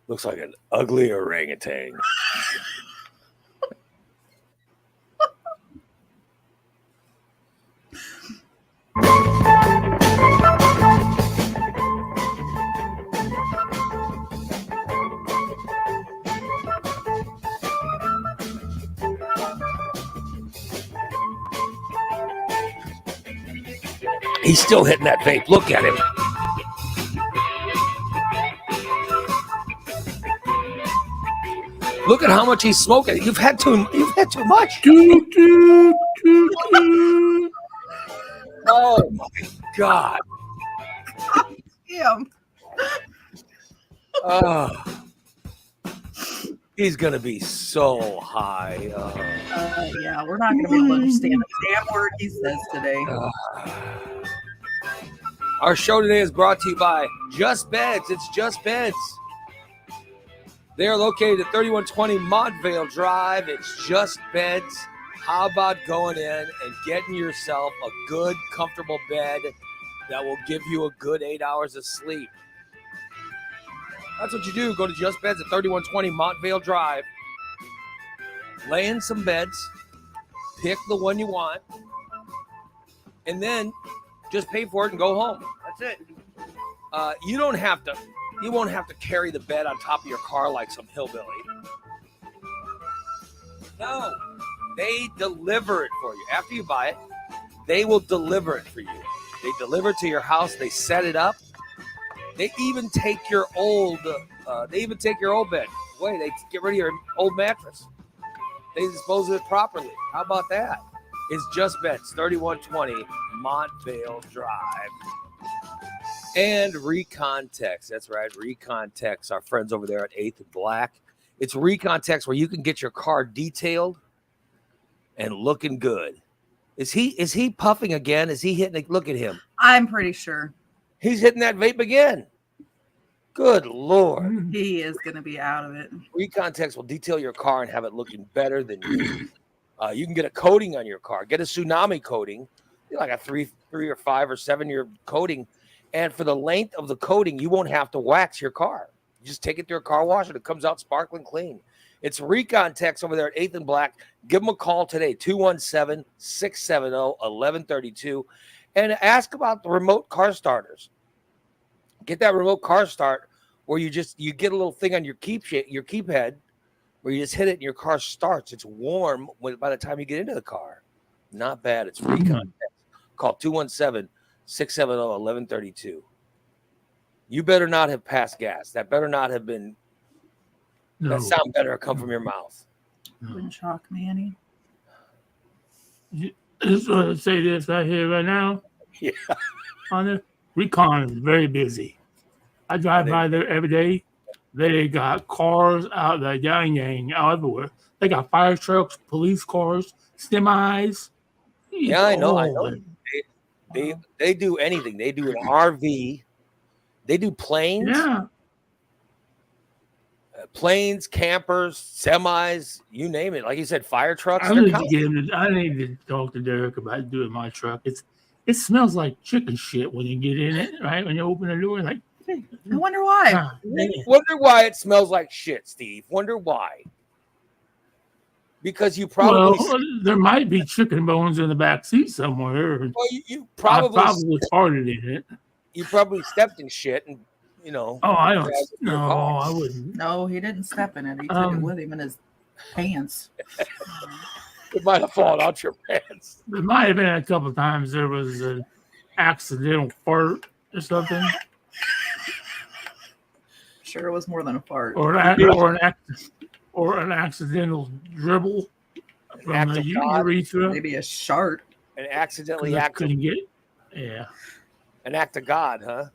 Looks like an ugly orangutan. He's still hitting that vape. Look at him. Look at how much he's smoking. You've had too much. Oh my God. Him. He's gonna be so high. Yeah, we're not gonna be able to understand a damn word he says today. Our show today is brought to you by Just Beds. It's Just Beds. They are located at 3120 Montvale Drive. It's Just Beds. How about going in and getting yourself a good, comfortable bed that will give you a good 8 hours of sleep? That's what you do. Go to Just Beds at 3120 Montvale Drive. Lay in some beds. Pick the one you want. And then just pay for it and go home. That's it. You won't have to carry the bed on top of your car like some hillbilly. No, they deliver it for you. After you buy it, they will deliver it for you. They deliver it to your house. They set it up. They even take your old bed away. They get rid of your old mattress. They dispose of it properly. How about that? It's Just Beds, 3120 Montvale Drive. And Recontext. That's right, Recontext. Our friends over there at 8th and Black. It's Recontext where you can get your car detailed and looking good. Is he puffing again? Is he hitting it? Look at him. I'm pretty sure. He's hitting that vape again. Good Lord. He is going to be out of it. Recontext will detail your car and have it looking better than you. You can get a coating on your car. Get a tsunami coating, like a 3 or 5 or 7 year coating. And for the length of the coating, you won't have to wax your car. You just take it through a car wash and it comes out sparkling clean. It's Recontext over there at 8th and Black. Give them a call today, 217-670-1132. And ask about the remote car starters. Get that remote car start where you get a little thing on your keep head where you just hit it and your car starts. It's warm by the time you get into the car. Not bad. It's Recontext. Call 217-670-1132. You better not have passed gas. That better not have been. No. That sound better come from your mouth. Wouldn't shock me any. Just want to say this right here, right now. Yeah. On the Recon is very busy. I drive by there every day. They got cars out there, yang out everywhere. They got fire trucks, police cars, semis. Yeah, I know. They do anything. They do an RV. They do planes. Yeah. Planes, campers, semis, you name it. Like you said, fire trucks. I need to talk to Derek about doing my truck. It smells like chicken shit when you get in it, right? When you open the door, like. I wonder why. Wonder why it smells like shit, Steve. Wonder why. Because you probably there might be chicken bones in the back seat somewhere. Well, you probably farted in it. You probably stepped in shit and. Oh, I don't. No, I wouldn't. No, he didn't step in it. He took it with him in his pants. It might have fallen out your pants. There might have been a couple of times there was an accidental fart or something. Sure, it was more than a fart. Or an accidental dribble from the urethra. Maybe a shart. An accidentally couldn't get. Yeah. An act of God, huh?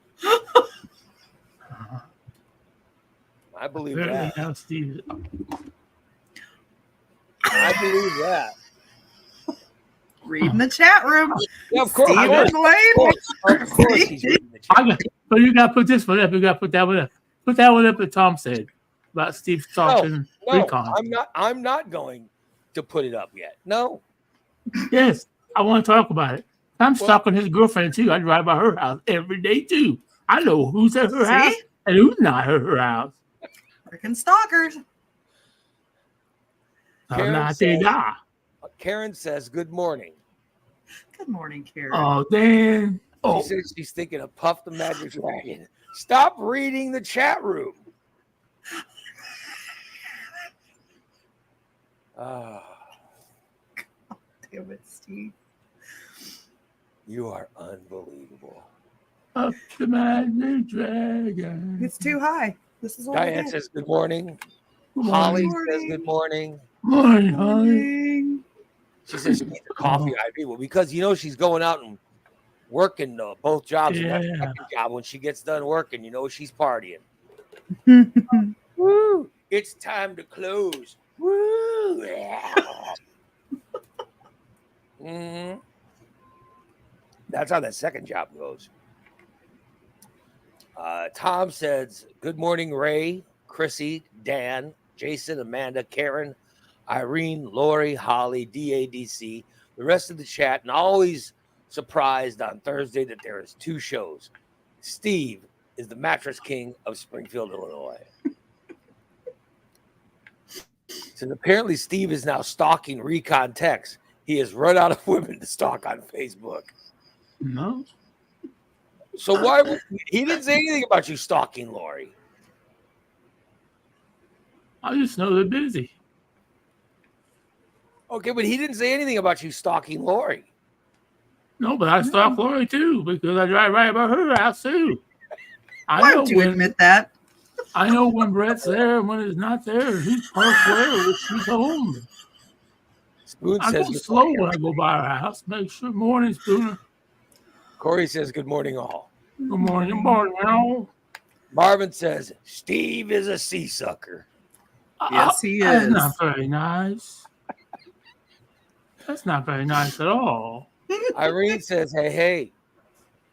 I believe that. Now, Steve. I believe that. Read in the chat room. Yeah, of course. Of course he's reading the chat. But you got to put this one up. You got to put that one up. Put that one up that Tom said about Steve talking Recon. I'm not going to put it up yet. No. Yes, I want to talk about it. I'm stalking his girlfriend too. I drive by her house every day too. I know who's at her house and who's not at her house. Freaking stalkers. Karen says, good morning. Good morning, Karen. Oh, Dan. She says she's thinking of Puff the Magic Dragon. Stop reading the chat room. Damn it, Steve. You are unbelievable. Puff the Magic Dragon. It's too high. This is all Diane says, good morning. Good Holly morning. says, good morning. Morning, Holly. morning. She says she needs a coffee IV. Well, because she's going out and working both jobs. And that second job, when she gets done working, she's partying. Woo! It's time to close. Woo! Mm-hmm. That's how that second job goes. Tom says, good morning, Ray, Chrissy, Dan, Jason, Amanda, Karen, Irene, Lori, Holly, DADC, the rest of the chat, and always surprised on Thursday that there is 2 shows. Steve is the mattress king of Springfield, Illinois. So apparently Steve is now stalking Recon Tex. He has run out of women to stalk on Facebook. No. So why he didn't say anything about you stalking Lori? I just know they're busy. Okay, but he didn't say anything about you stalking Lori. No, but I stalk Lori too because I drive right by her house too. Why don't you admit that? I know when Brett's there and when he's not there. He's parked where she's home. Spoon I says go slow when I go by her house. Make sure. Morning, Spooner. Corey says, good morning, all. Good morning. Good morning, all. Marvin says, Steve is a sea sucker. Yes, he That's is. not very nice. That's not very nice at all. Irene says, hey.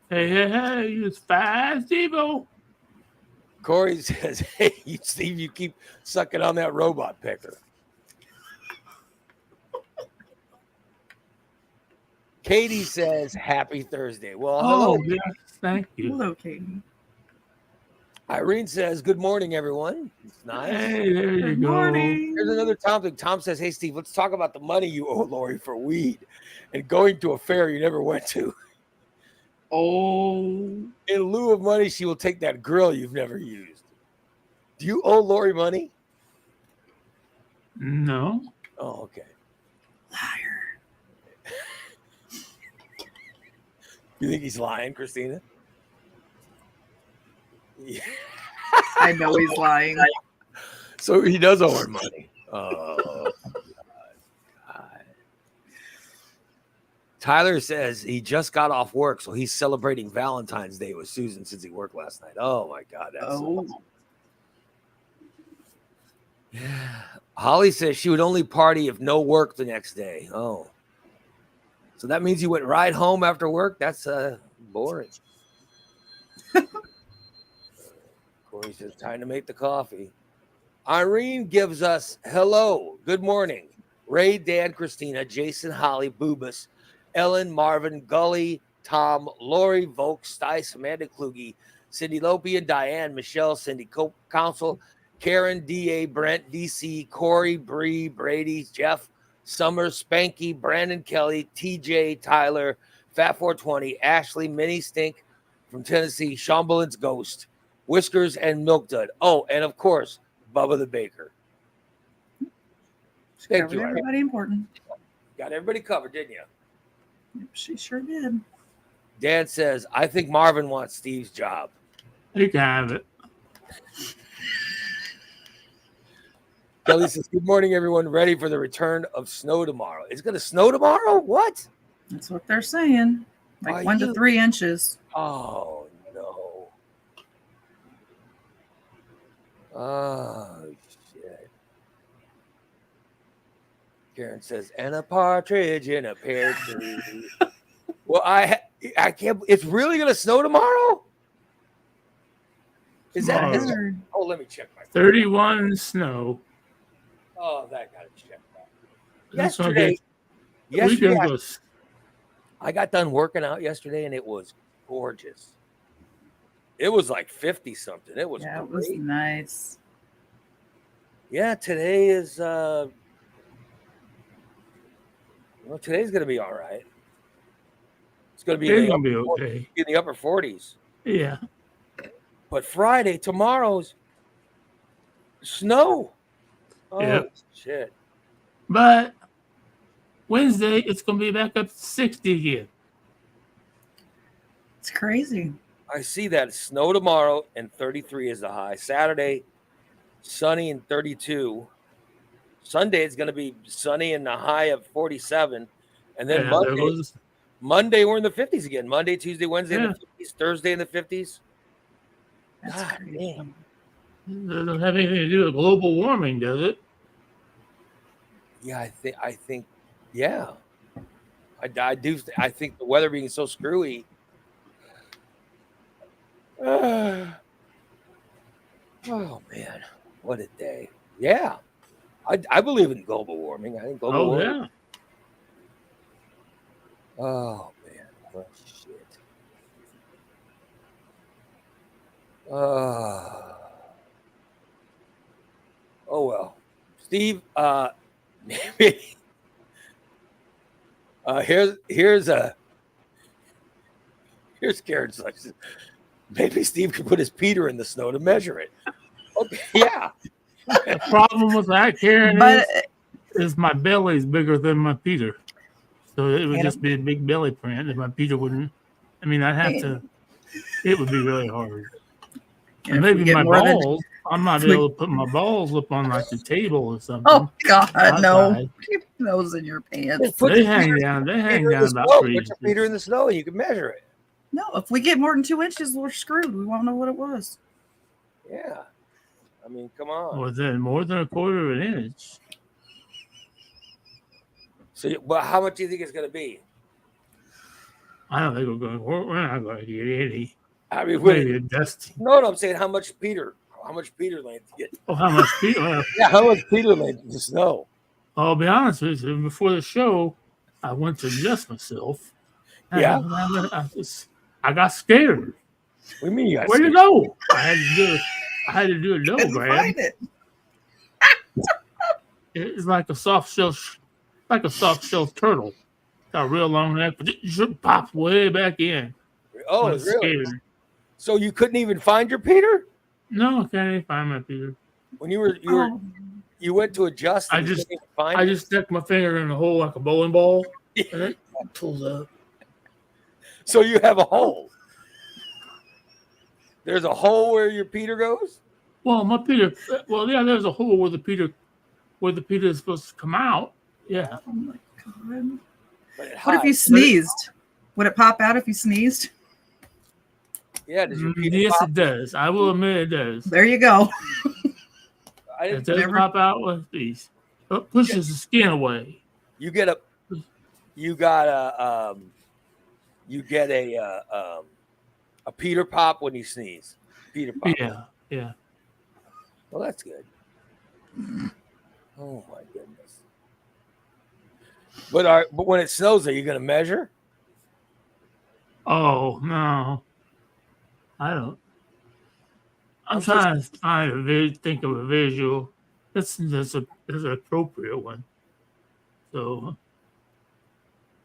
Hey, it's fast, Evo. Corey says, hey, Steve, you keep sucking on that robot picker. Katie says, happy Thursday. Well, hello. Yes, thank you. Hello, Katie. Irene says, good morning, everyone. It's nice. Hey, there you Good go. morning. Here's another topic. Tom says, hey, Steve, let's talk about the money you owe Lori for weed and going to a fair you never went to. Oh. In lieu of money, she will take that grill you've never used. Do you owe Lori money? No. Oh, okay. Liar. You think he's lying, Christina? Yeah. I know he's lying. So he does owe her money. Oh, God. Tyler says he just got off work, so he's celebrating Valentine's Day with Susan since he worked last night. Oh, my God. That's awesome. Yeah. Holly says she would only party if no work the next day. Oh. So that means you went right home after work? That's boring. Corey says, time to make the coffee. Irene gives us hello. Good morning. Ray, Dan, Christina, Jason, Holly, Boobus, Ellen, Marvin, Gully, Tom, Lori, Volk, Stice, Amanda Kluge, Cindy Lopian, Diane, Michelle, Cindy Council, Karen, D.A., Brent, D.C., Corey, Bree, Brady, Jeff, Summers, Spanky, Brandon Kelly, TJ, Tyler, Fat 420, Ashley, Minnie Stink from Tennessee, Shamblin's Ghost, Whiskers, and Milk Dud. Oh, and of course, Bubba the Baker. Thank you. Everybody important. Got everybody covered, didn't you? Yep, she sure did. Dan says, I think Marvin wants Steve's job. You can have it. Kelly says, good morning, everyone. Ready for the return of snow tomorrow. It's going to snow tomorrow? What? That's what they're saying. Like Are 1 to you- 3 inches. Oh, no. Oh, shit. Karen says, and a partridge in a pear tree. Well, I can't. It's really going to snow tomorrow? Is that? Is that oh, let me check my. 31 snow. Oh, that got to check that. That's Yesterday, Weekend was I got done working out yesterday, and it was gorgeous. It was like 50 something. It was Yeah, it was great. nice. Yeah, today is today's gonna be all right. It's gonna be It's gonna be okay. in the upper 40s. Yeah. But Friday, tomorrow's snow. Oh Yep. shit. But Wednesday, it's gonna be back up to 60 again. It's crazy. I see that snow tomorrow and 33 is the high. Saturday, sunny and 32. Sunday it's gonna be sunny and a high of 47. And then Yeah, there goes. Monday we're in the 50s again. Monday, Tuesday, Wednesday in Yeah. the 50s, Thursday in the 50s. That's God crazy. damn. It doesn't have anything to do with global warming, does it? Yeah, I think yeah. I think the weather being so screwy. Oh man, what a day. Yeah. I believe in global warming. I think global Oh warming. yeah. Oh man, what shit. Oh well. Steve, maybe here's Karen's suggestion. Maybe Steve could put his Peter in the snow to measure it. Okay, yeah. The problem with that, Karen, But is my belly's bigger than my Peter. So it would Yeah. just be a big belly print, and my Peter wouldn't. I mean, I'd have to. It would be really hard. And if we maybe get my more than- balls. I might be able to put my balls up on like the table or something. Oh God, no! outside. Keep those in your pants. Put They your hang Peter- down. They Peter hang in the down about snow. 3 Put your Peter in the snow and you can measure it. No, if we get more than 2 inches, we're screwed. We won't know what it was. Yeah. I mean, come on. Or then more than a quarter of an inch. So, but how much do you think it's going to be? I don't think we're not going to get any. I mean, Maybe a dusty. no, I'm saying how much Peter length to get? Oh, how much Peter? Well, Yeah, how much Peter length to snow? I'll be honest with you. Before the show, I went to adjust myself. And Yeah? I got scared. What do you mean you got Where'd it scared? go? I had to do a double Couldn't grab. find it. It's like a soft shell turtle. Got a real long neck, but it just popped way back in. Oh, I was really? scared. So you couldn't even find your Peter No, I can't even find my Peter. when you went to adjust. I And you just- couldn't even find I it? just stuck my finger in the hole like a bowling ball, and it pulls up. So you have a hole. There's a hole where your Peter goes. Well, my Peter. Well, yeah, there's a hole where the Peter is supposed to come out. Yeah. Oh my God. But it What if you hides. sneezed? Would it pop out if you sneezed? Yeah, does your Peter Yes, pop? it does. I will admit it does. There you go. I It didn't, does Never- pop out with these. It pushes the skin away. you get a Peter pop when you sneeze. Peter pop. Yeah, yeah. Well, that's good. Oh my goodness. But when it snows, are you going to measure? Oh no, I don't. I'm I'm trying to think of a visual. That's an appropriate one. So,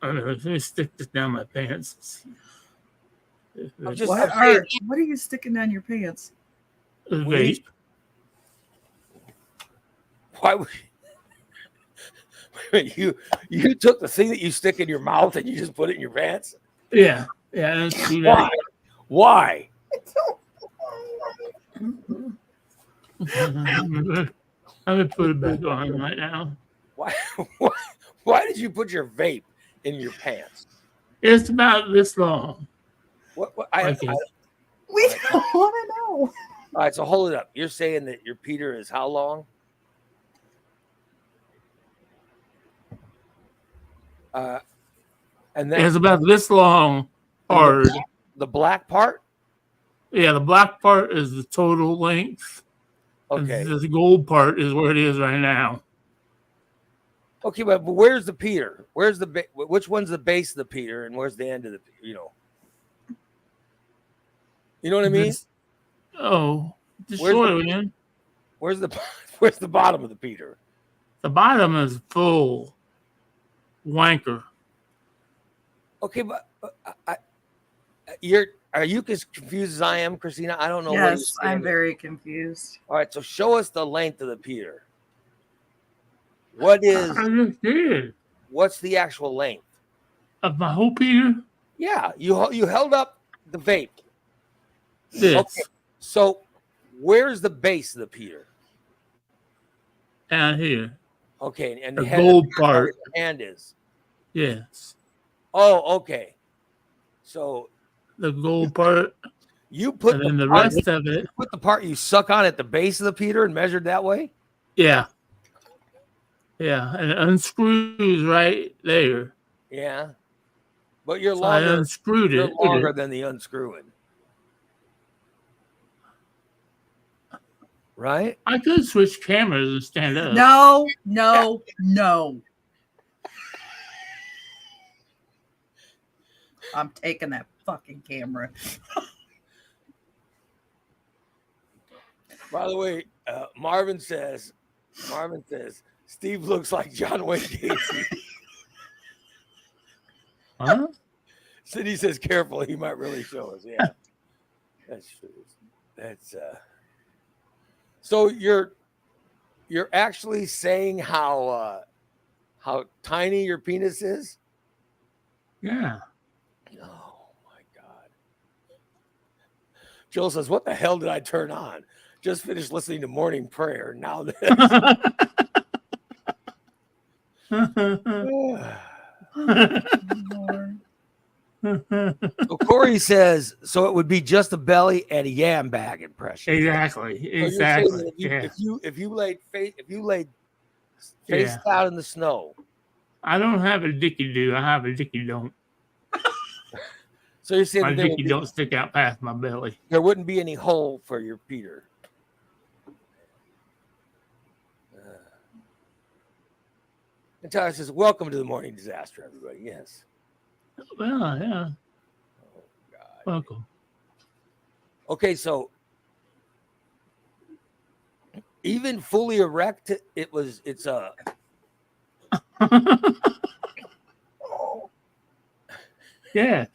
I don't know. Let me stick this down my pants. I'm just- What I'm are you sticking down your pants? A Weed? vape. Why would wait, you took the thing that you stick in your mouth and you just put it in your pants? Yeah, yeah. Let's do Why? that. Why? Let me put it back on right now. Why? Why did you put your vape in your pants? It's about this long. What Okay. We don't want to know. All right, so hold it up. You're saying that your Peter is how long? And then It's about this long, hard. the black part. Yeah, the black part is the total length. and Okay. The gold part is where it is right now. Okay, but where's the Peter? Where's the which one's the base of the Peter, and where's the end of the? You know what I mean? Oh, the Where's short the- end. Where's the where's the bottom of the Peter? The bottom is full wanker. Okay, but are you as confused as I am, Christina? I don't know. Yes, I'm very confused. All right, so show us the length of the Peter. What is? I just did. What's the actual length Of my whole Peter? Yeah, you held up the vape. This. Okay, so where's the base of the Peter? Down here. Okay, and the gold part. Your hand is. Yes. Oh, okay. So the gold part. You put and then the rest of it. You put the part you suck on at the base of the Peter and measured that way? Yeah. Yeah. And it unscrews right there. Yeah. But you're so longer. I unscrewed you're it. longer than the unscrewing. Right? I could switch cameras and stand up. No. I'm taking that fucking camera. By the way, Marvin says, Steve looks like John Wayne Gacy. Huh? Cindy says, careful, he might really show us. Yeah, that's true. That's so you're actually saying how tiny your penis is? Yeah. Oh my God. Joel says, what the hell did I turn on? Just finished listening to morning prayer. Now this. So Corey says, so it would be just a belly and a yam bag impression. Exactly. So Exactly. If you laid face out in the snow. I don't have a dicky do. I have a dicky don't. So you're saying my dicky don't stick out past my belly. There wouldn't be any hole for your Peter. And Tyler says, welcome to the morning disaster, everybody. Yes. Well, yeah. Oh, God. Welcome. Okay, so even fully erect, it's a. Yes.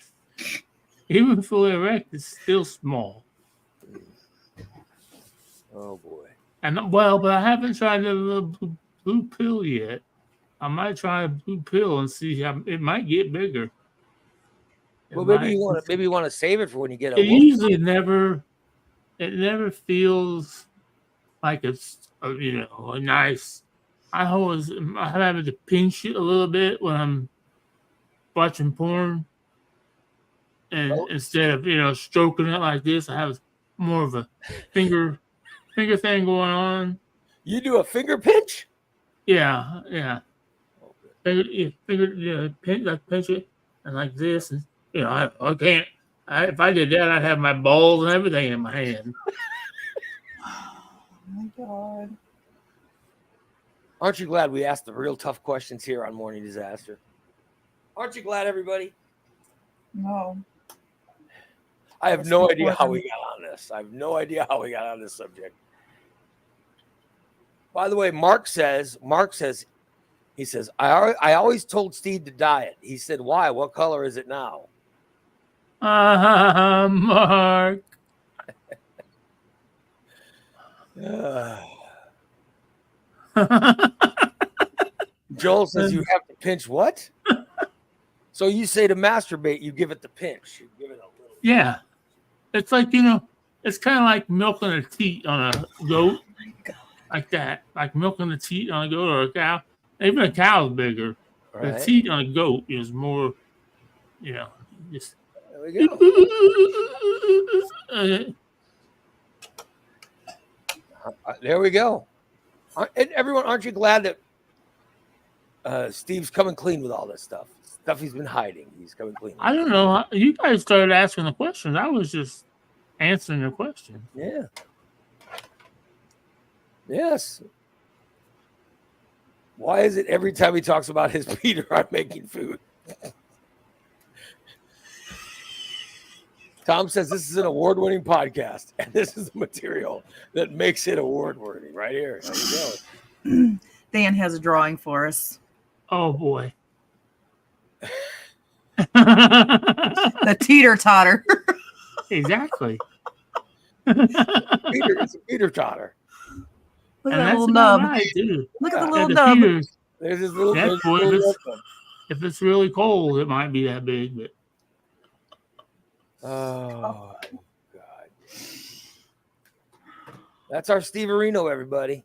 Even fully erect, it's still small. Oh boy. And but I haven't tried the blue pill yet. I might try a blue pill and see how it might get bigger. Well, maybe you want to save it for when you get a. It usually never feels like it's a nice. I'm having to pinch it a little bit when I'm watching porn, and instead of stroking it like this, I have more of a finger thing going on. You do a finger pinch? Yeah. Pinch it and like this, and I can't. If I did that, I'd have my balls and everything in my hand. Oh my God. Aren't you glad we asked the real tough questions here on Morning Disaster? Aren't you glad, everybody? No. I have no idea how we got on this. I have no idea how we got on this subject. By the way, Mark says, he says, I always told Steve to diet. He said, why? What color is it now? Mark. Joel says you have to pinch what? So you say to masturbate, you give it the pinch. You give it a little. Yeah. It's like, it's kind of like milking a teat on a goat. Oh my God. Like that. Like milking a teat on a goat or a cow. Even a cow is bigger. Right. The teat on a goat is more, just. There we go. There we go. And everyone, aren't you glad that Steve's coming clean with all this stuff? Stuff he's been hiding. He's coming clean. I don't know. You guys started asking the questions. I was just answering the question. Yeah. Yes. Why is it every time he talks about his Peter, I'm making food? Tom says this is an award-winning podcast, and this is the material that makes it award-winning right here. There you go. Dan has a drawing for us. Oh boy. The teeter-totter. Exactly. It's a Peter Totter. Look And at that that's little about nub. right, too. Look at the Yeah, little The nub. Peters, There's this little. That's there's what little it is. red one. if it's really cold, it might be that big, but Oh, God. That's our Steve Areno, everybody.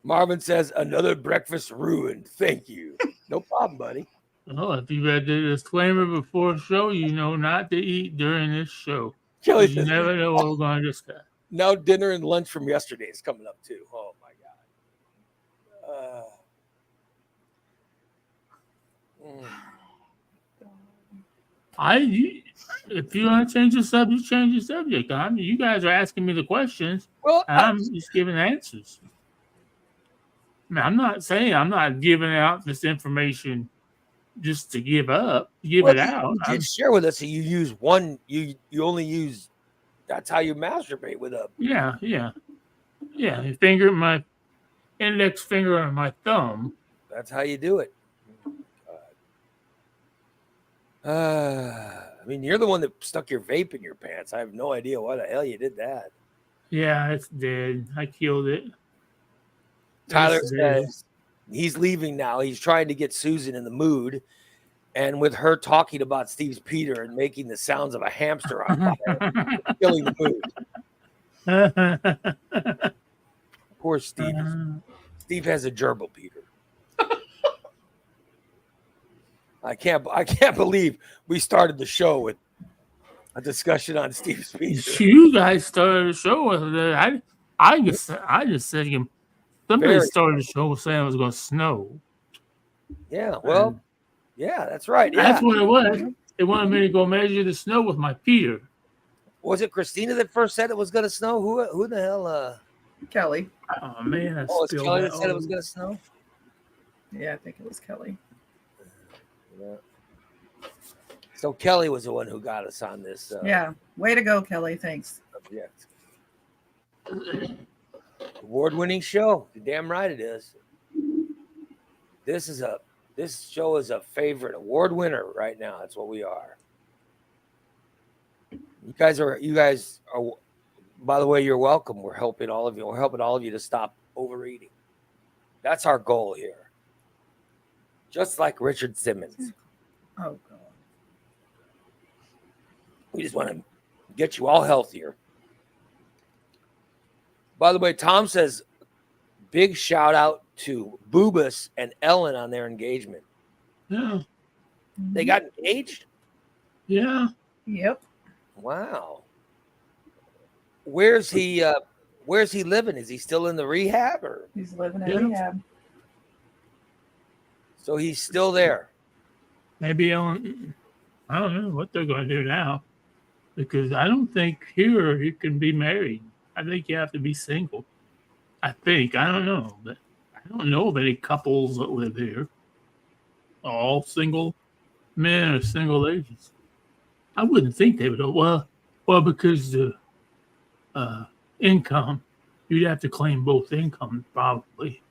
Marvin says, another breakfast ruined. Thank you. No problem, buddy. oh, if you read the disclaimer before the show, you know not to eat during this show. Kelly 'Cause you says, never know what we're going to discuss. now dinner and lunch from yesterday is coming up, too. Oh, my God. If you want to change the subject, change the subject. I mean, you guys are asking me the questions, Well, and I'm just giving answers. I mean, I'm not saying I'm not giving out this information just to give up, give it out. You did share with us that you use one, you only use, that's how you masturbate with a. Yeah. My index finger on my thumb. That's how you do it. I mean, you're the one that stuck your vape in your pants. I have no idea why the hell you did that. Yeah, it's dead. I killed it. Tyler It's dead. says he's leaving now. He's trying to get Susan in the mood. And with her talking about Steve's Peter and making the sounds of a hamster on fire, killing the mood. Poor Steve. Steve has a gerbil, Peter. I can't believe we started the show with a discussion on Steve's Peter. You guys started the show with it. I just said somebody Very. started the show saying it was going to snow. Yeah, well, yeah, that's right. Yeah. That's what it was. They wanted me to go measure the snow with my Peter. Was it Christina that first said it was going to snow? Who the hell? Kelly. Oh man, I Oh, it's spilled Kelly that that said it all was going to snow? Yeah, I think it was Kelly. Yeah. So Kelly was the one who got us on this. Yeah. Way to go, Kelly. Thanks. Subject. Award-winning show. You're damn right it is. This show is a favorite award winner right now. That's what we are. You guys are. By the way, you're welcome. We're helping all of you. We're helping all of you to stop overeating. That's our goal here. Just like Richard Simmons. Oh, God. We just want to get you all healthier. By the way, Tom says, big shout out to Boobas and Ellen on their engagement. Yeah, They got engaged? yeah. Yep. Wow. Where's he living? Is he still in the rehab or He's living at Yeah. rehab. so he's still there? Maybe I don't know what they're going to do now, because I don't think here you can be married. I think you have to be single. I don't know, but I don't know of any couples that live here. All single men or single ladies. I wouldn't think they would. Well, because the income, you'd have to claim both incomes probably,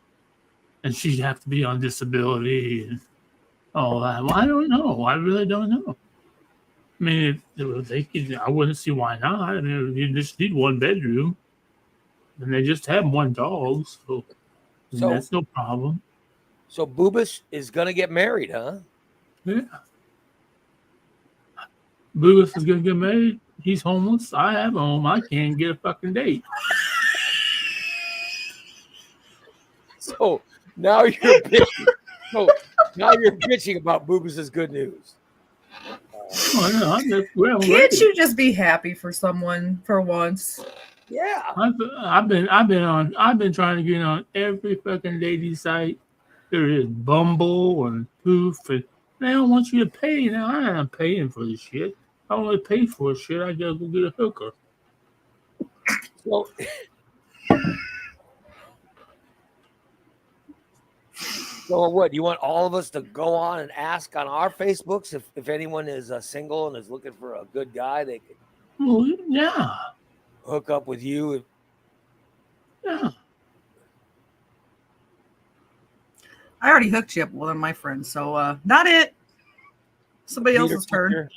and she'd have to be on disability and all that. Well, I don't know. I really don't know. I mean, if they could, I wouldn't see why not. I mean, you just need one bedroom, and they just have one dog, so that's no problem. So Boobas is gonna get married, huh? Yeah. Booth is gonna get married. He's homeless. I have a home. I can't get a fucking date. So now you're bitching. So now you're bitching about Boobas' good news. Oh, no, I'm Can't you just be happy for someone for once? Yeah. I've been trying to get on every fucking dating site. There is Bumble and Poof, and they don't want you to pay. Now I ain't paying for this shit. I only pay for shit. I gotta go get a hooker. So what? You want all of us to go on and ask on our Facebooks if anyone is single and is looking for a good guy, they could Well, yeah. hook up with you. Yeah. I already hooked you up with one of my friends, so not it. Somebody Peter else's turn. Peter.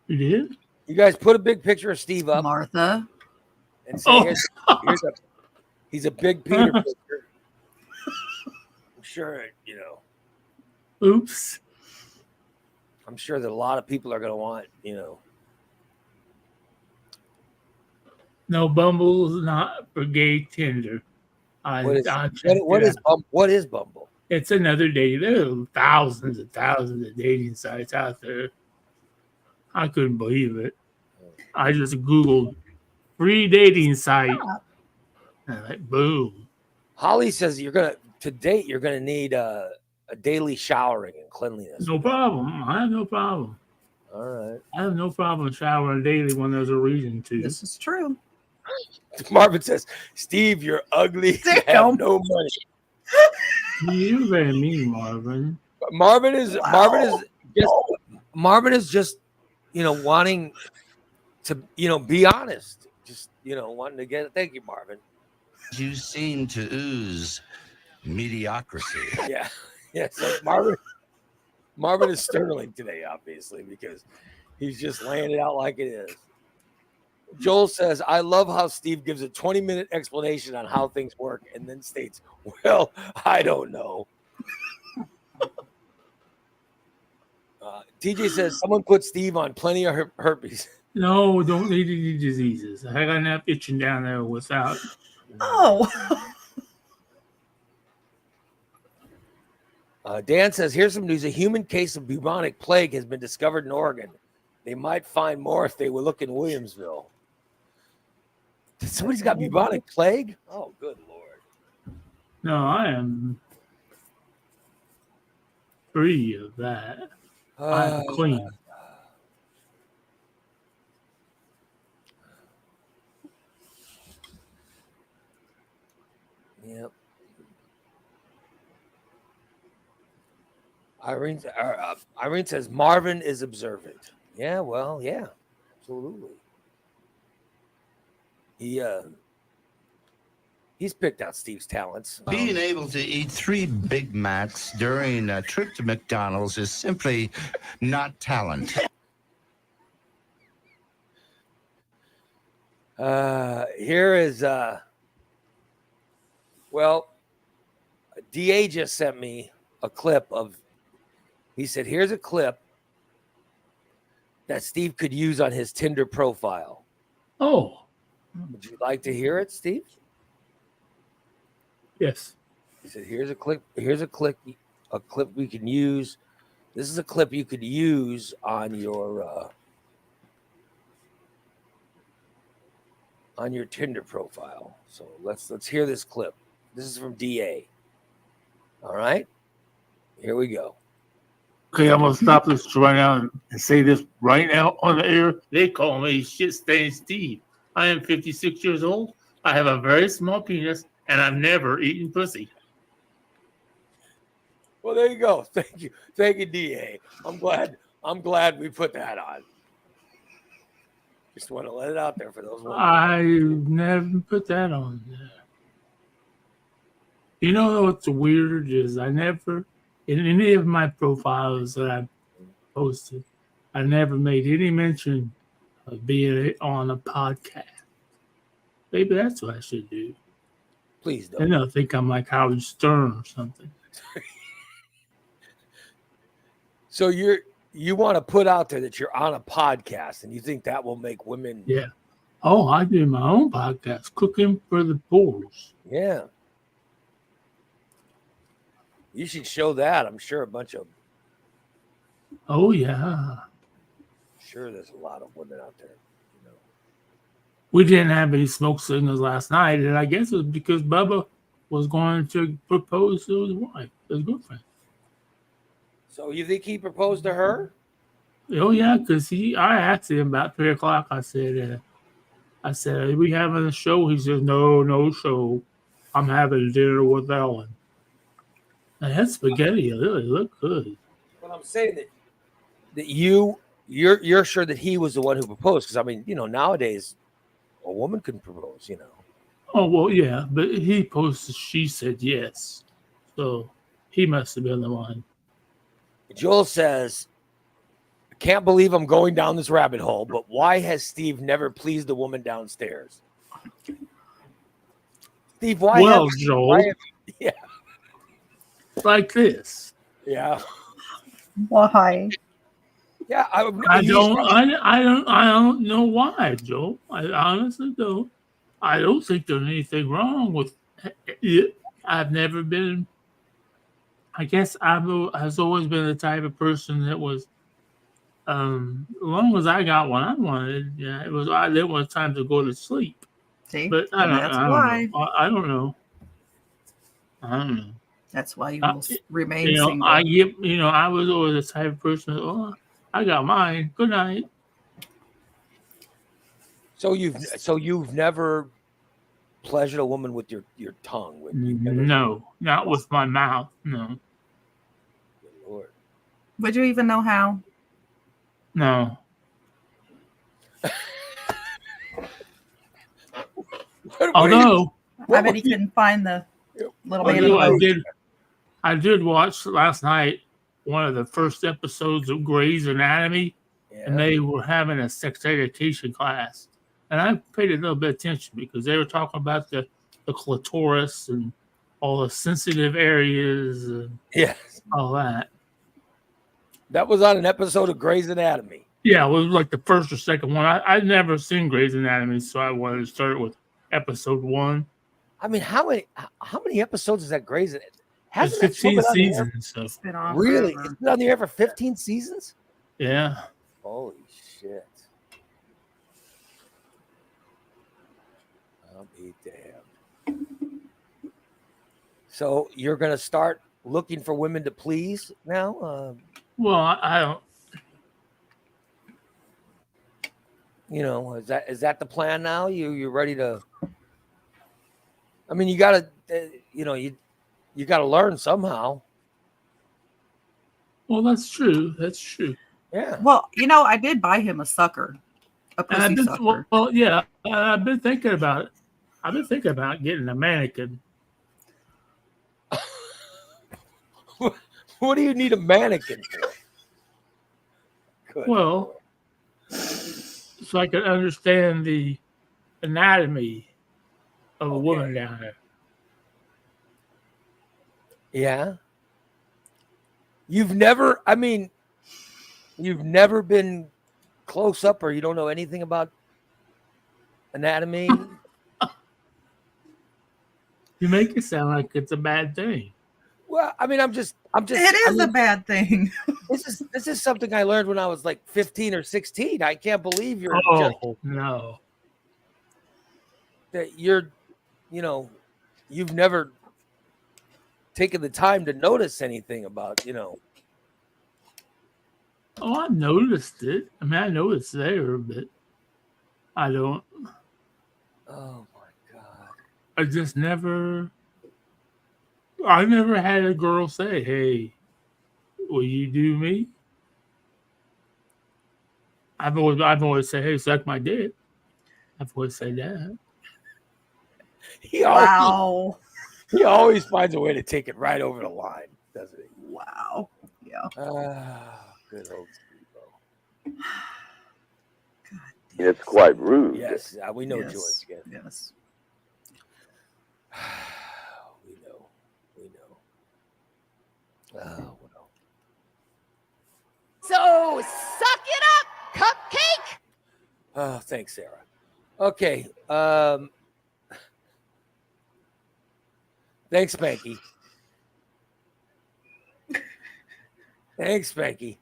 You did? You guys put a big picture of Steve up Martha. and say, he's a big Peter picture. I'm sure, Oops. I'm sure that a lot of people are going to want, No, Bumble's not for gay Tinder. What is checked what is Bumble? It's another dating. There are thousands and thousands of dating sites out there. I couldn't believe it. I just Googled free dating site. And like, boom. Holly says you're gonna need a daily showering and cleanliness. No problem. I have no problem. All right. I have no problem showering daily when there's a reason to. This is true. Marvin says, Steve, you're ugly. You have no money. You're very mean, Marvin. Marvin is just wanting to be honest. Just wanting to get it. Thank you, Marvin. You seem to ooze mediocrity. Yeah. So Marvin is sterling today, obviously, because he's just laying it out like it is. Joel says, I love how Steve gives a 20-minute explanation on how things work and then states, well, I don't know. TJ says, someone put Steve on plenty of herpes. No, don't need any diseases. I got enough itching down there without. Oh. Dan says, here's some news. A human case of bubonic plague has been discovered in Oregon. They might find more if they will look in Williamsville. Somebody's got bubonic plague? Oh, good Lord. No, I am free of that. I'm clean. Yep. Irene says Marvin is observant. Yeah, well, yeah, absolutely. He's picked out Steve's talents. Being able to eat 3 Big Macs during a trip to McDonald's is simply not talent. Here is DA just sent me a clip of. He said, "Here's a clip that Steve could use on his Tinder profile." Oh. Would you like to hear it, Steve? Yes. He said, "Here's a clip. Here's a clip we can use. This is a clip you could use on your Tinder profile." So let's hear this clip. This is from DA. All right, here we go. Okay, I'm gonna stop this right now and say this right now on the air. They call me shit stain Steve. I am 56 years old. I have a very small penis, and I've never eaten pussy. Well, there you go. Thank you, DA. I'm glad we put that on. Just want to let it out there for those ones. I never put that on there. You know what's weird is I never, in any of my profiles that I've posted, I never made any mention of being on a podcast. Maybe that's what I should do. Please don't. And they'll think I'm like Howard Stern or something. So you want to put out there that you're on a podcast, and you think that will make women? Yeah. Oh, I do my own podcast, Cooking for the Pores. Yeah. You should show that. I'm sure a bunch of. Oh yeah. Sure, there's a lot of women out there. We didn't have any smoke signals last night, and I guess it was because Bubba was going to propose to his wife, his girlfriend. So you think he proposed to her? Oh yeah, because I asked him about 3:00. I said, are we having a show? He said, no show. I'm having dinner with Ellen. And that spaghetti really looked good. But I'm saying that you're sure that he was the one who proposed, because I mean, nowadays a woman can propose. Oh well, yeah, but he posted. She said yes, so he must have been the one. Joel says, I can't believe I'm going down this rabbit hole, but why has Steve never pleased a woman downstairs? Steve, why? Well, have, Joel, why have, yeah, like this. yeah, Why? yeah. I don't know why, Joel. I honestly don't. I don't think there's anything wrong with it. I've never been. I guess has always been the type of person that was. As long as I got what I wanted, yeah, it was. There was time to go to sleep, See, but and that's why. I don't know. I don't know. That's why you will remain You know, single. I was always the type of person. Oh, I got mine. Good night. So you've never pleasured a woman with your tongue? No, not with my mouth. No, Good Lord. Would you even know how? no. Although I bet he couldn't find the little man in the I boat. did watch last night one of the first episodes of Grey's Anatomy, and they were having a sex education class, and I paid a little bit of attention because they were talking about the clitoris and all the sensitive areas and all that. That was on an episode of Grey's Anatomy. Yeah, it was like the first or second one. I'd never seen Grey's Anatomy, so I wanted to start with episode 1. I mean, how many episodes is that Grey's Anatomy? It's 15 seasons. So. It's been on Really? forever. It's been on the air for 15 seasons? Yeah. Holy shit. I'll be damned. So you're going to start looking for women to please now? Well, I don't. Is that the plan now? You're ready to? I mean, you got to, you got to learn somehow. Well, that's true. That's true. Yeah. Well, I did buy him a sucker, a pussy sucker. Well, yeah. I've been thinking about it. I've been thinking about getting a mannequin. What do you need a mannequin for? Good. Well, so I could understand the anatomy of a woman down there. Yeah. You've never been close up, or you don't know anything about anatomy? You make it sound like it's a bad thing. Well, I mean, I'm just. It is a bad thing. This is something I learned when I was like 15 or 16. I can't believe you're. No. That you've never taken the time to notice anything about, Oh, I noticed it. I mean, I know it's there, but I don't. Oh my God. I just never. I never had a girl say, "Hey, will you do me?" I've always said, "Hey, suck my dick." I've always said that. He always finds a way to take it right over the line, doesn't he? Wow. Yeah. Good old Steve. God. It's quite rude. Yes, we know Yes. George. Yes. Yes. We know. Oh, well. So suck it up, cupcake. Oh, thanks, Sarah. Okay. Thanks, Spanky. Thanks, Spanky.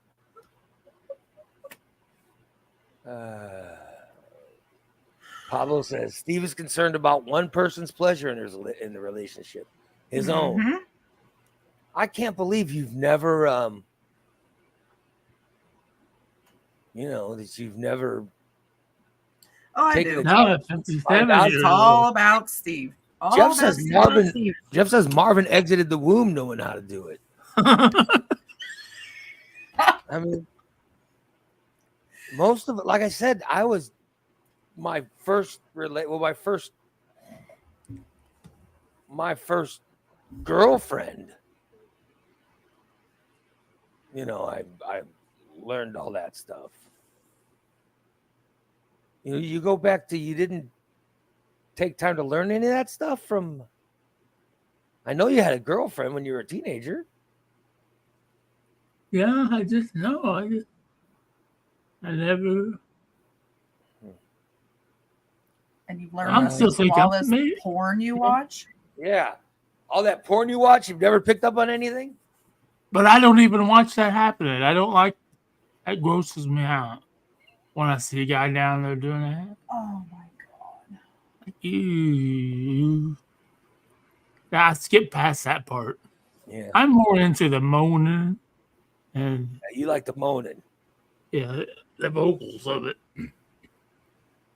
Pablo says Steve is concerned about one person's pleasure in the relationship, his own. Mhm. I can't believe you've never, that you've never. Oh, I Taking do. the Now at 57 Find out years It's all old, about Steve. Oh, Jeff says that's Marvin. Steve. Jeff says Marvin exited the womb knowing how to do it. I mean, most of it, like I said, I was my first my first girlfriend. You know, I learned all that stuff. You know, you go back to you didn't take time to learn any of that stuff from. I know you had a girlfriend when you were a teenager. Yeah, I just know. I never. And you've learned I'm this still from thinking, all this maybe- porn you watch? Yeah. All that porn you watch, you've never picked up on anything? But I don't even watch that happening. I don't like. That grosses me out when I see a guy down there doing that. Oh my god. Ew. I skip past that part. Yeah. I'm more into the moaning and You like the moaning. yeah, the vocals of it.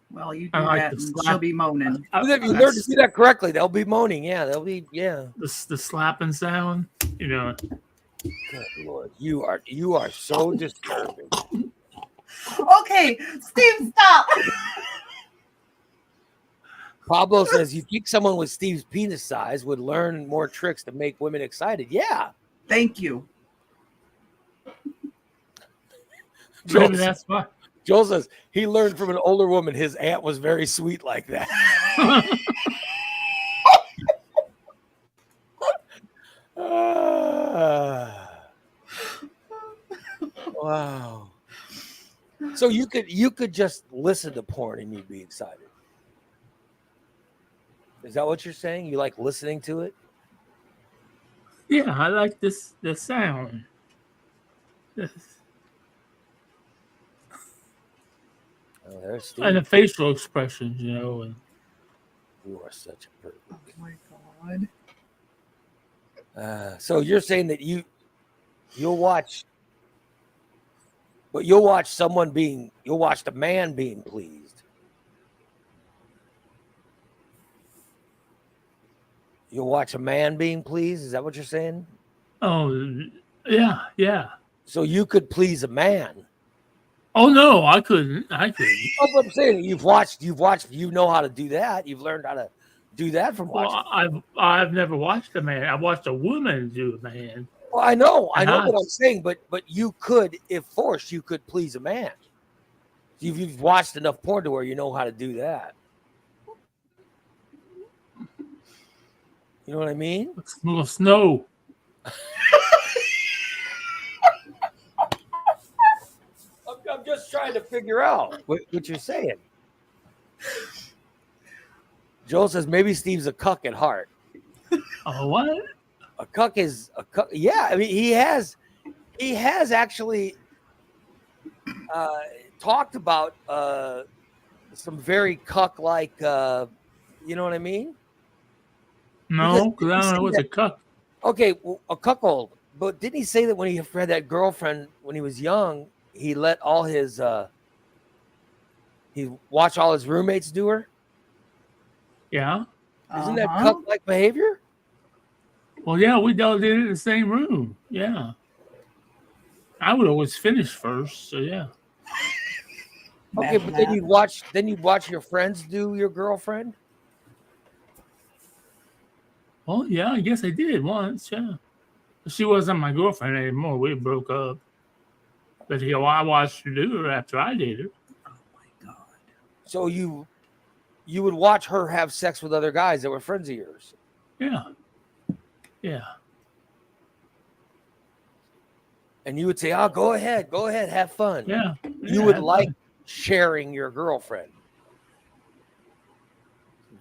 Well, you do I like that the and slap. she'll be moaning. If you learn to do that correctly, they'll be moaning. Yeah, they'll be, yeah. the slapping sound, you know. Good Lord. You are so disturbing. Okay, Steve, stop. Pablo says you think someone with Steve's penis size would learn more tricks to make women excited. Yeah. Thank you. Joel, Maybe that's why. Joel says he learned from an older woman his aunt was very sweet like that. Wow. So you could just listen to porn and you'd be excited. Is that what you're saying? You like listening to it? Yeah, I like the sound. Yes. Oh, there's Steve. And the facial expressions, you know. And You are such a pervert. Oh my god. So you're saying that you'll watch you'll watch the man being pleased. You'll watch a man being pleased? Is that what you're saying? oh, yeah. So you could please a man. Oh no, I couldn't. That's what I'm saying. You've watched, you know how to do that. You've learned how to do that from watching. Well, I've never watched a man. I watched a woman do a man. Well, I know what Uh-huh. I'm saying, but you could, if forced, you could please a man. You've watched enough porn to where you know how to do that. You know what I mean? Smell snow. I'm just trying to figure out what you're saying. Joel says maybe Steve's a cuck at heart. Oh, what? A cuck is a cuck. Yeah, I mean he has actually talked about some very cuck-like. You know what I mean? No, because I Because don't know what's a cuck. Okay, well, a cuckold. But didn't he say that when he had that girlfriend when he was young, he let all his he watched all his roommates do her? Yeah. Isn't that Uh-huh. cuck-like behavior? Well, yeah, we all did it in the same room. Yeah. I would always finish first, so yeah. Okay, but then you'd watch your friends do your girlfriend? Well, yeah, I guess I did once, yeah. She wasn't my girlfriend anymore. We broke up. But I watched her do her after I did her. Oh my god. So you would watch her have sex with other guys that were friends of yours. Yeah. Yeah. And you would say, "Oh, go ahead, have fun." Yeah. You Yeah, would that's like fine. sharing your girlfriend.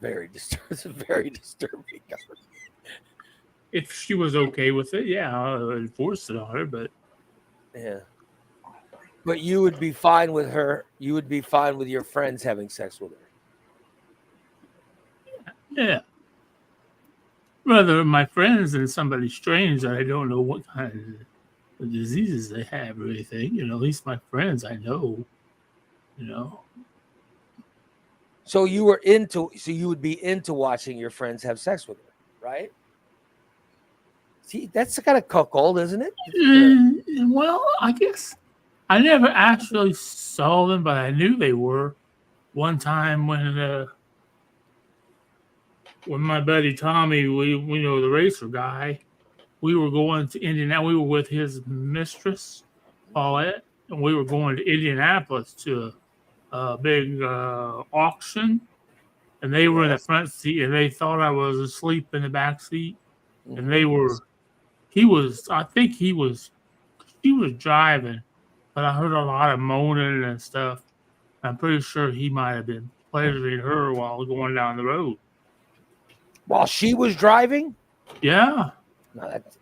It's very disturbing. If she was okay with it, yeah, I would force it on her, but Yeah. But you would be fine with her. You would be fine with your friends having sex with her. yeah. Rather my friends than somebody strange that I don't know what kind of diseases they have or anything. You know, at least my friends I know. You know. So you would be into watching your friends have sex with her, right? See, that's kind of cuckold, isn't it? Well, I guess I never actually saw them, but I knew they were. One time when my buddy Tommy, we know the racer guy, we were going to Indianapolis. We were with his mistress, Paulette, and we were going to Indianapolis to a big auction. And they were in the front seat, and they thought I was asleep in the back seat. And they were, I think she was driving, but I heard a lot of moaning and stuff. I'm pretty sure he might have been pleasuring her while going down the road. While she was driving? Yeah. No, that's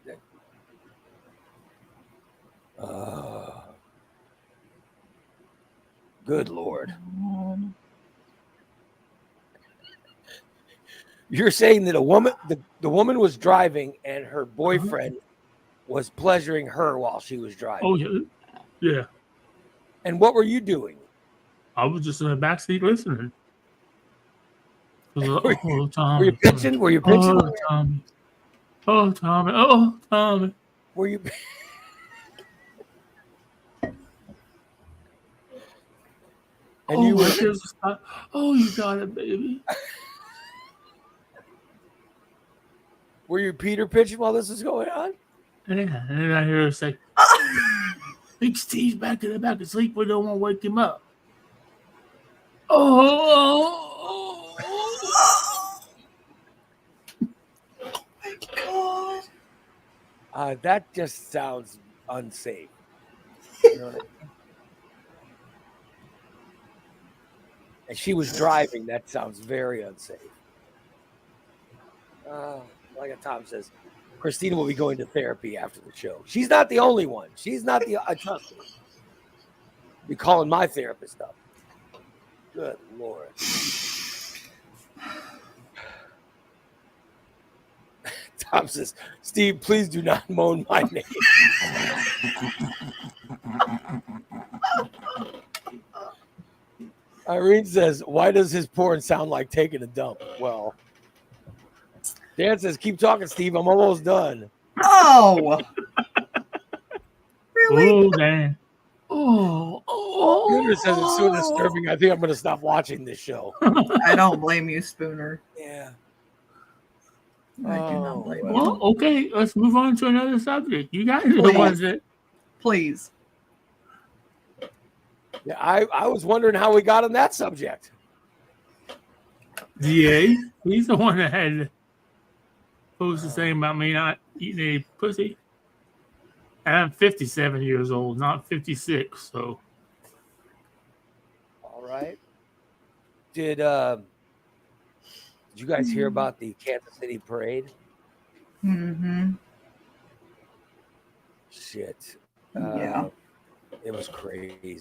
good Lord. You're saying that the woman was driving and her boyfriend was pleasuring her while she was driving. Oh, yeah. Yeah. And what were you doing? I was just in the back seat listening. Were you pitching? Were you pitching? Oh, Tommy. Oh, Tommy. Oh, Tommy. Were you? And you were. Oh, you got it, baby. Were you Peter pitching while this is going on? Yeah, and then I hear her say, Big Steve's back in the back asleep. We don't want to wake him up. Oh. That just sounds unsafe. You know what I mean? And she was driving. That sounds very unsafe. Like Tom says, Christina will be going to therapy after the show. She's not the only one. She's not the. I trust me. Be calling my therapist up. Good Lord. Tom says, Steve, please do not moan my name. Irene says, why does his porn sound like taking a dump? Well, Dan says, keep talking, Steve. I'm almost done. Oh. Really? Oh, Dan. Oh. Spooner says it's so disturbing. I think I'm going to stop watching this show. I don't blame you, Spooner. Yeah. I do not blame you. Well, okay, let's move on to another subject. You guys are the ones that. Please. Yeah, I was wondering how we got on that subject. DA, he's the one that had posted saying about me not eating any pussy. And I'm 57 years old, not 56. So, All right. Did you guys hear about the Kansas City parade? Mm-hmm. Shit. Yeah. It was crazy.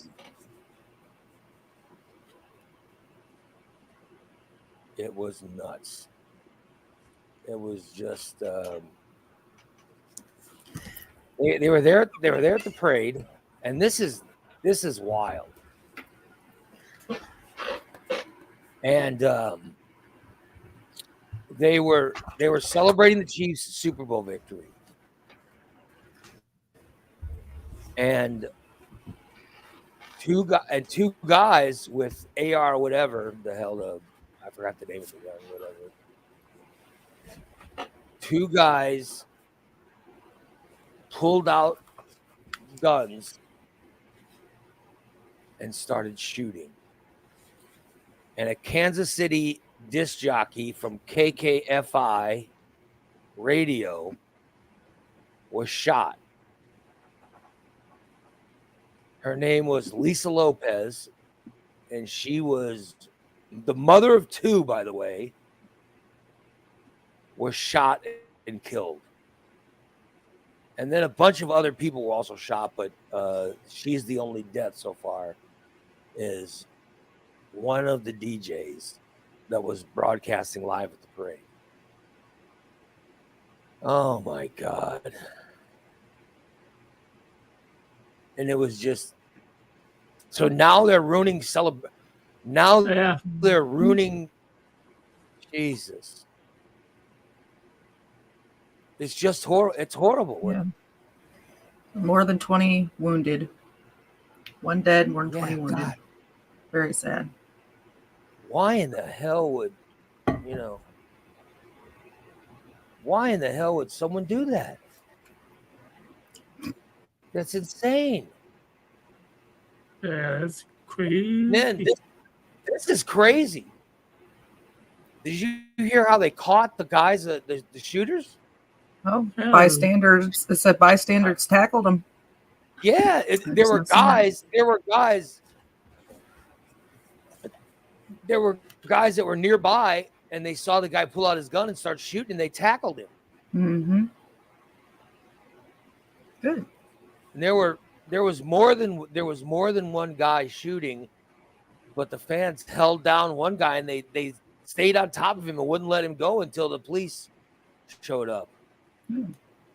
It was nuts. It was just they were there at the parade, and this is wild. And they were celebrating the Chiefs' Super Bowl victory. And two guys with AR whatever the hell I forgot the name of the gun, whatever. Two guys pulled out guns and started shooting. And a Kansas City disc jockey from KKFI radio was shot. Her name was Lisa Lopez, and she was the mother of two, by the way, was shot and killed. And then a bunch of other people were also shot, but she's the only death so far, is one of the DJs that was broadcasting live at the parade. Oh, my God. And it was just... So now they're ruining Now Yeah. they're ruining. Jesus. It's just horrible. It's horrible. Yeah. More than 20 wounded. One dead, more than 20 Yeah, wounded. God. Very sad. Why in the hell would, why in the hell would someone do that? That's insane. Yeah, that's crazy. Man, this is crazy. Did you hear how they caught the guys, the shooters? Oh, Yeah. bystanders. It said bystanders tackled them. Yeah, there were guys. There were guys. There were guys that were nearby, and they saw the guy pull out his gun and start shooting, and they tackled him. Mm-hmm. Good. And there was more than one guy shooting, but the fans held down one guy, and they stayed on top of him and wouldn't let him go until the police showed up.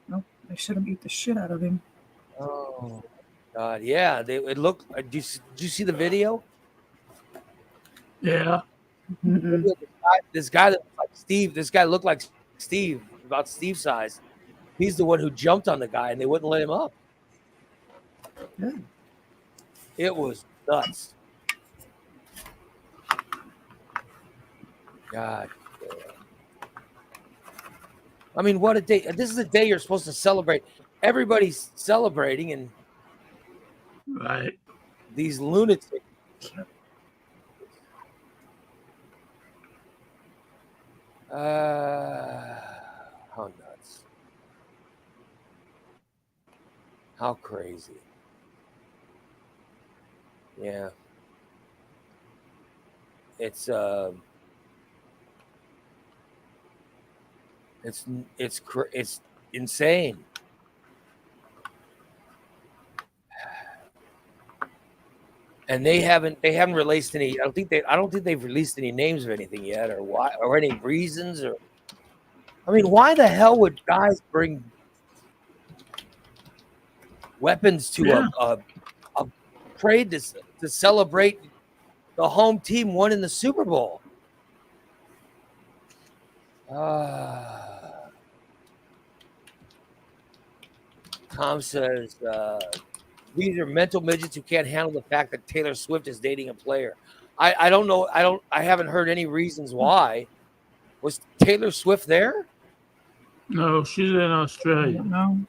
Well, they should have beat the shit out of him. Oh God, yeah. It looked. Did you see the video? Yeah. Mm-mm. This guy that looked like Steve. This guy looked like Steve, about Steve's size. He's the one who jumped on the guy, and they wouldn't let him up. Good. It was nuts. God. I mean, what a day. This is a day you're supposed to celebrate. Everybody's celebrating, and Right. these lunatics. How nuts. How crazy. Yeah. It's insane. And they haven't released any. I don't think they've released any names of anything yet, or why, or any reasons, or. I mean, why the hell would guys bring weapons to a parade to celebrate the home team won in the Super Bowl? Tom says these are mental midgets who can't handle the fact that Taylor Swift is dating a player. I don't know. I haven't heard any reasons why. Was Taylor Swift there? No, she's in I Australia. don't know.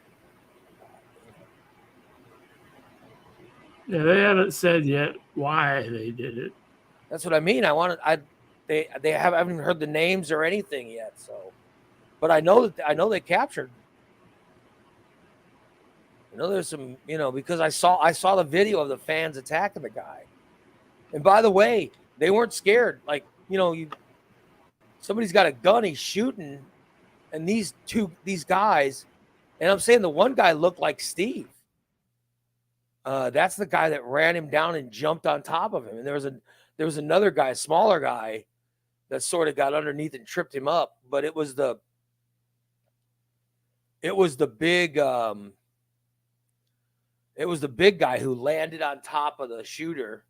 Yeah, they haven't said yet why they did it. That's what I mean. They haven't even heard the names or anything yet. So, but I know they captured. I know there's some, because I saw the video of the fans attacking the guy. And by the way, they weren't scared. Like, somebody's got a gun, he's shooting, and these guys, and I'm saying the one guy looked like Steve. That's the guy that ran him down and jumped on top of him. And there was another guy, a smaller guy, that sort of got underneath and tripped him up. But it was the big guy who landed on top of the shooter.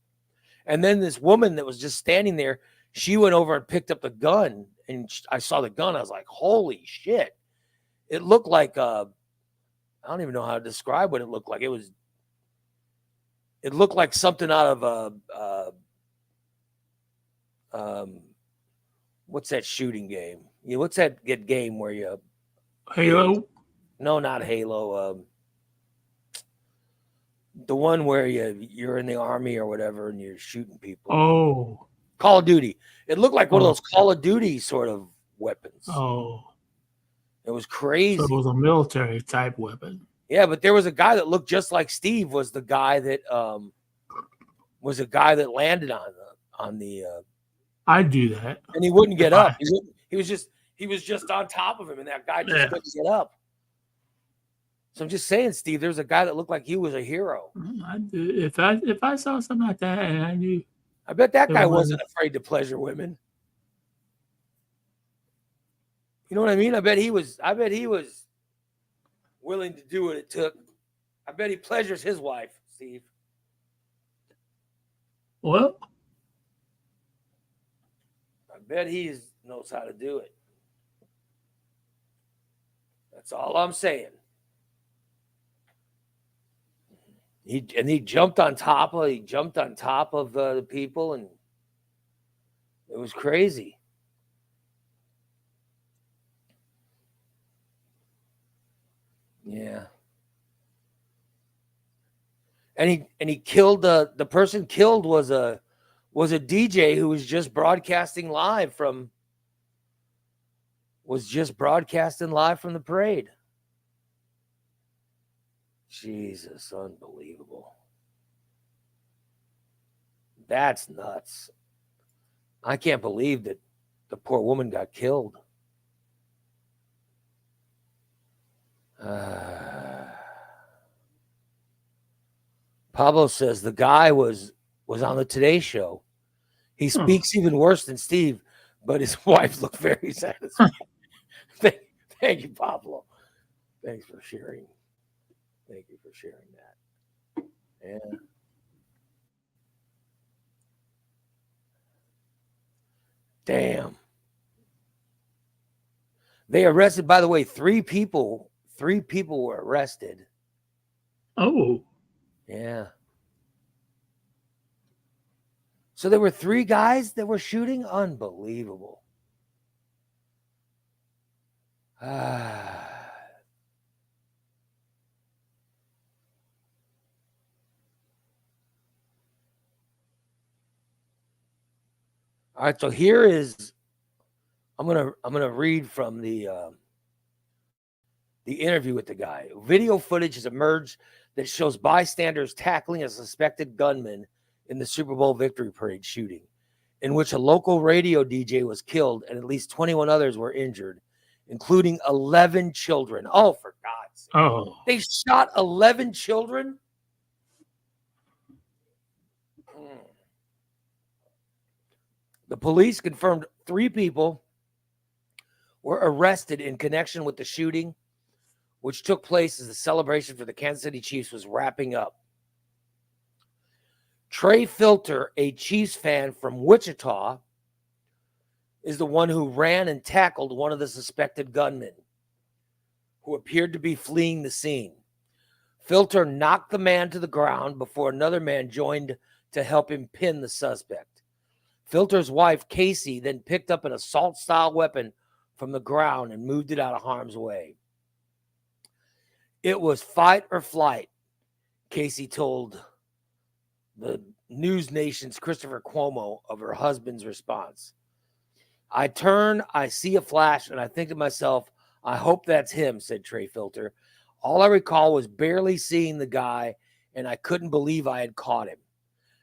And then this woman that was just standing there, she went over and picked up the gun, and I saw the gun. I was like, holy shit. It looked like, I don't even know how to describe what it looked like. It looked like something out of what's that shooting game? What's that game where you Halo? No, not Halo. The one where you're in the army or whatever and you're shooting people. Oh. Call of Duty. It looked like one of those Call of Duty sort of weapons. Oh. It was crazy. So it was a military type weapon. Yeah, but there was a guy that looked just like Steve. Was the guy that landed on the. I'd do that. And he wouldn't get up. He was just on top of him, and that guy just couldn't get up. So I'm just saying, Steve, there's a guy that looked like he was a hero. I'd do, if I saw something like that and I knew. I bet that guy wasn't afraid to pleasure women. You know what I mean? I bet he was willing to do what it took. I bet he pleasures his wife, Steve. Well, bet he knows how to do it. That's all I'm saying. He jumped on top of the people, and it was crazy. Yeah. And he killed the person killed was a DJ who was just broadcasting live from the parade. Jesus, unbelievable. That's nuts. I can't believe that the poor woman got killed. Pablo says the guy was on the Today Show. He speaks even worse than Steve, but his wife looked very satisfied. Thank you, Pablo. Thanks for sharing. Thank you for sharing that. Yeah. Damn. They arrested, by the way, three people were arrested. Oh. Yeah. So there were 3 guys that were shooting? Unbelievable. All right, so here is I'm gonna read from the interview with the guy. Video footage has emerged that shows bystanders tackling a suspected gunman in the Super Bowl victory parade shooting, in which a local radio DJ was killed and at least 21 others were injured, including 11 children. Oh, for God's sake. Oh. They shot 11 children? The police confirmed 3 people were arrested in connection with the shooting, which took place as the celebration for the Kansas City Chiefs was wrapping up. Trey Filter, a Chiefs fan from Wichita, is the one who ran and tackled one of the suspected gunmen who appeared to be fleeing the scene. Filter knocked the man to the ground before another man joined to help him pin the suspect. Filter's wife, Casey, then picked up an assault-style weapon from the ground and moved it out of harm's way. It was fight or flight, Casey told the News Nation's Christopher Cuomo of her husband's response. I turn, I see a flash, and I think to myself, I hope that's him, said Trey Filter. All I recall was barely seeing the guy, and I couldn't believe I had caught him.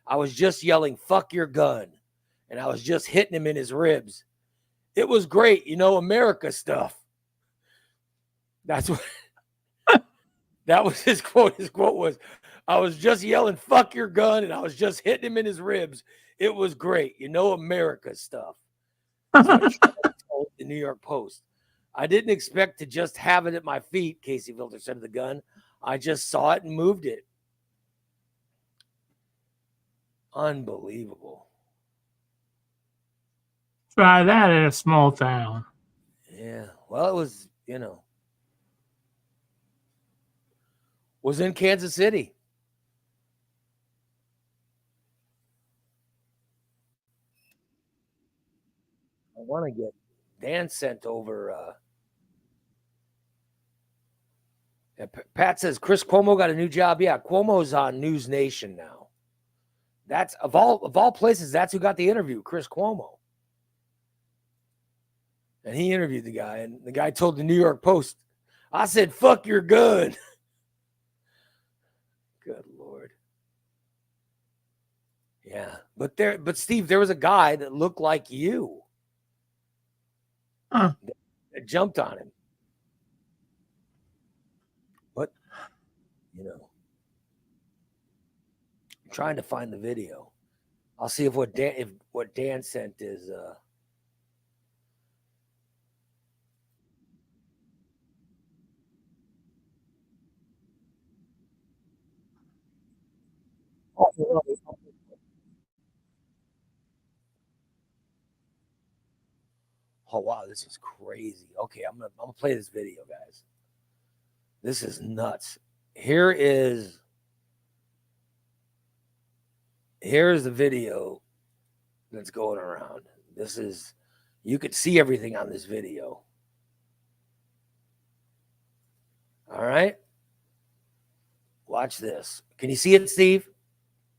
I was just yelling, fuck your gun, and I was just hitting him in his ribs. It was great, America stuff. That's what that was his quote. His quote was, I was just yelling, fuck your gun, and I was just hitting him in his ribs. It was great, America stuff. That's what he told the New York Post. I didn't expect to just have it at my feet, Casey Filter said of the gun. I just saw it and moved it. Unbelievable. Try that in a small town. Yeah. Well, it was, was in Kansas City. I want to get Dan sent over. Pat says Chris Cuomo got a new job. Yeah, Cuomo's on News Nation now. That's of all places. That's who got the interview, Chris Cuomo. And he interviewed the guy, and the guy told the New York Post, "I said fuck your gun." Good Lord. Yeah, but Steve, there was a guy that looked like you. Huh. That jumped on him. But I'm trying to find the video. I'll see if what Dan sent is Oh wow, this is crazy. Okay, I'm gonna play this video, guys. This is nuts. Here's the video that's going around. This is, you could see everything on this video. All right. Watch this. Can you see it, Steve?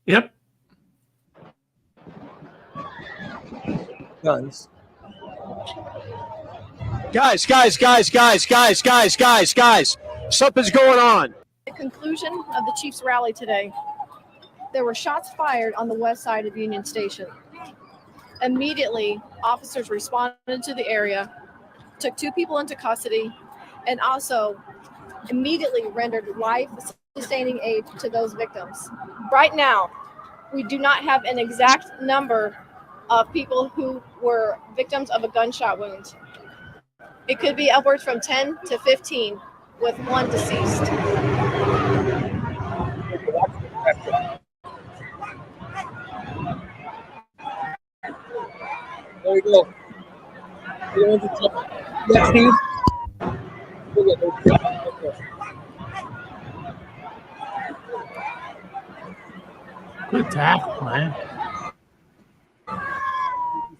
Yep. Guns. Guys, something's going on. The conclusion of the Chiefs rally today, there were shots fired on the west side of Union Station. Immediately, officers responded to the area, took 2 people into custody, and also immediately rendered life-sustaining aid to those victims. Right now, we do not have an exact number of people who were victims of a gunshot wound. It could be upwards from 10 to 15, with 1 deceased. There you go. Yeah, Steve. Good tackle, man.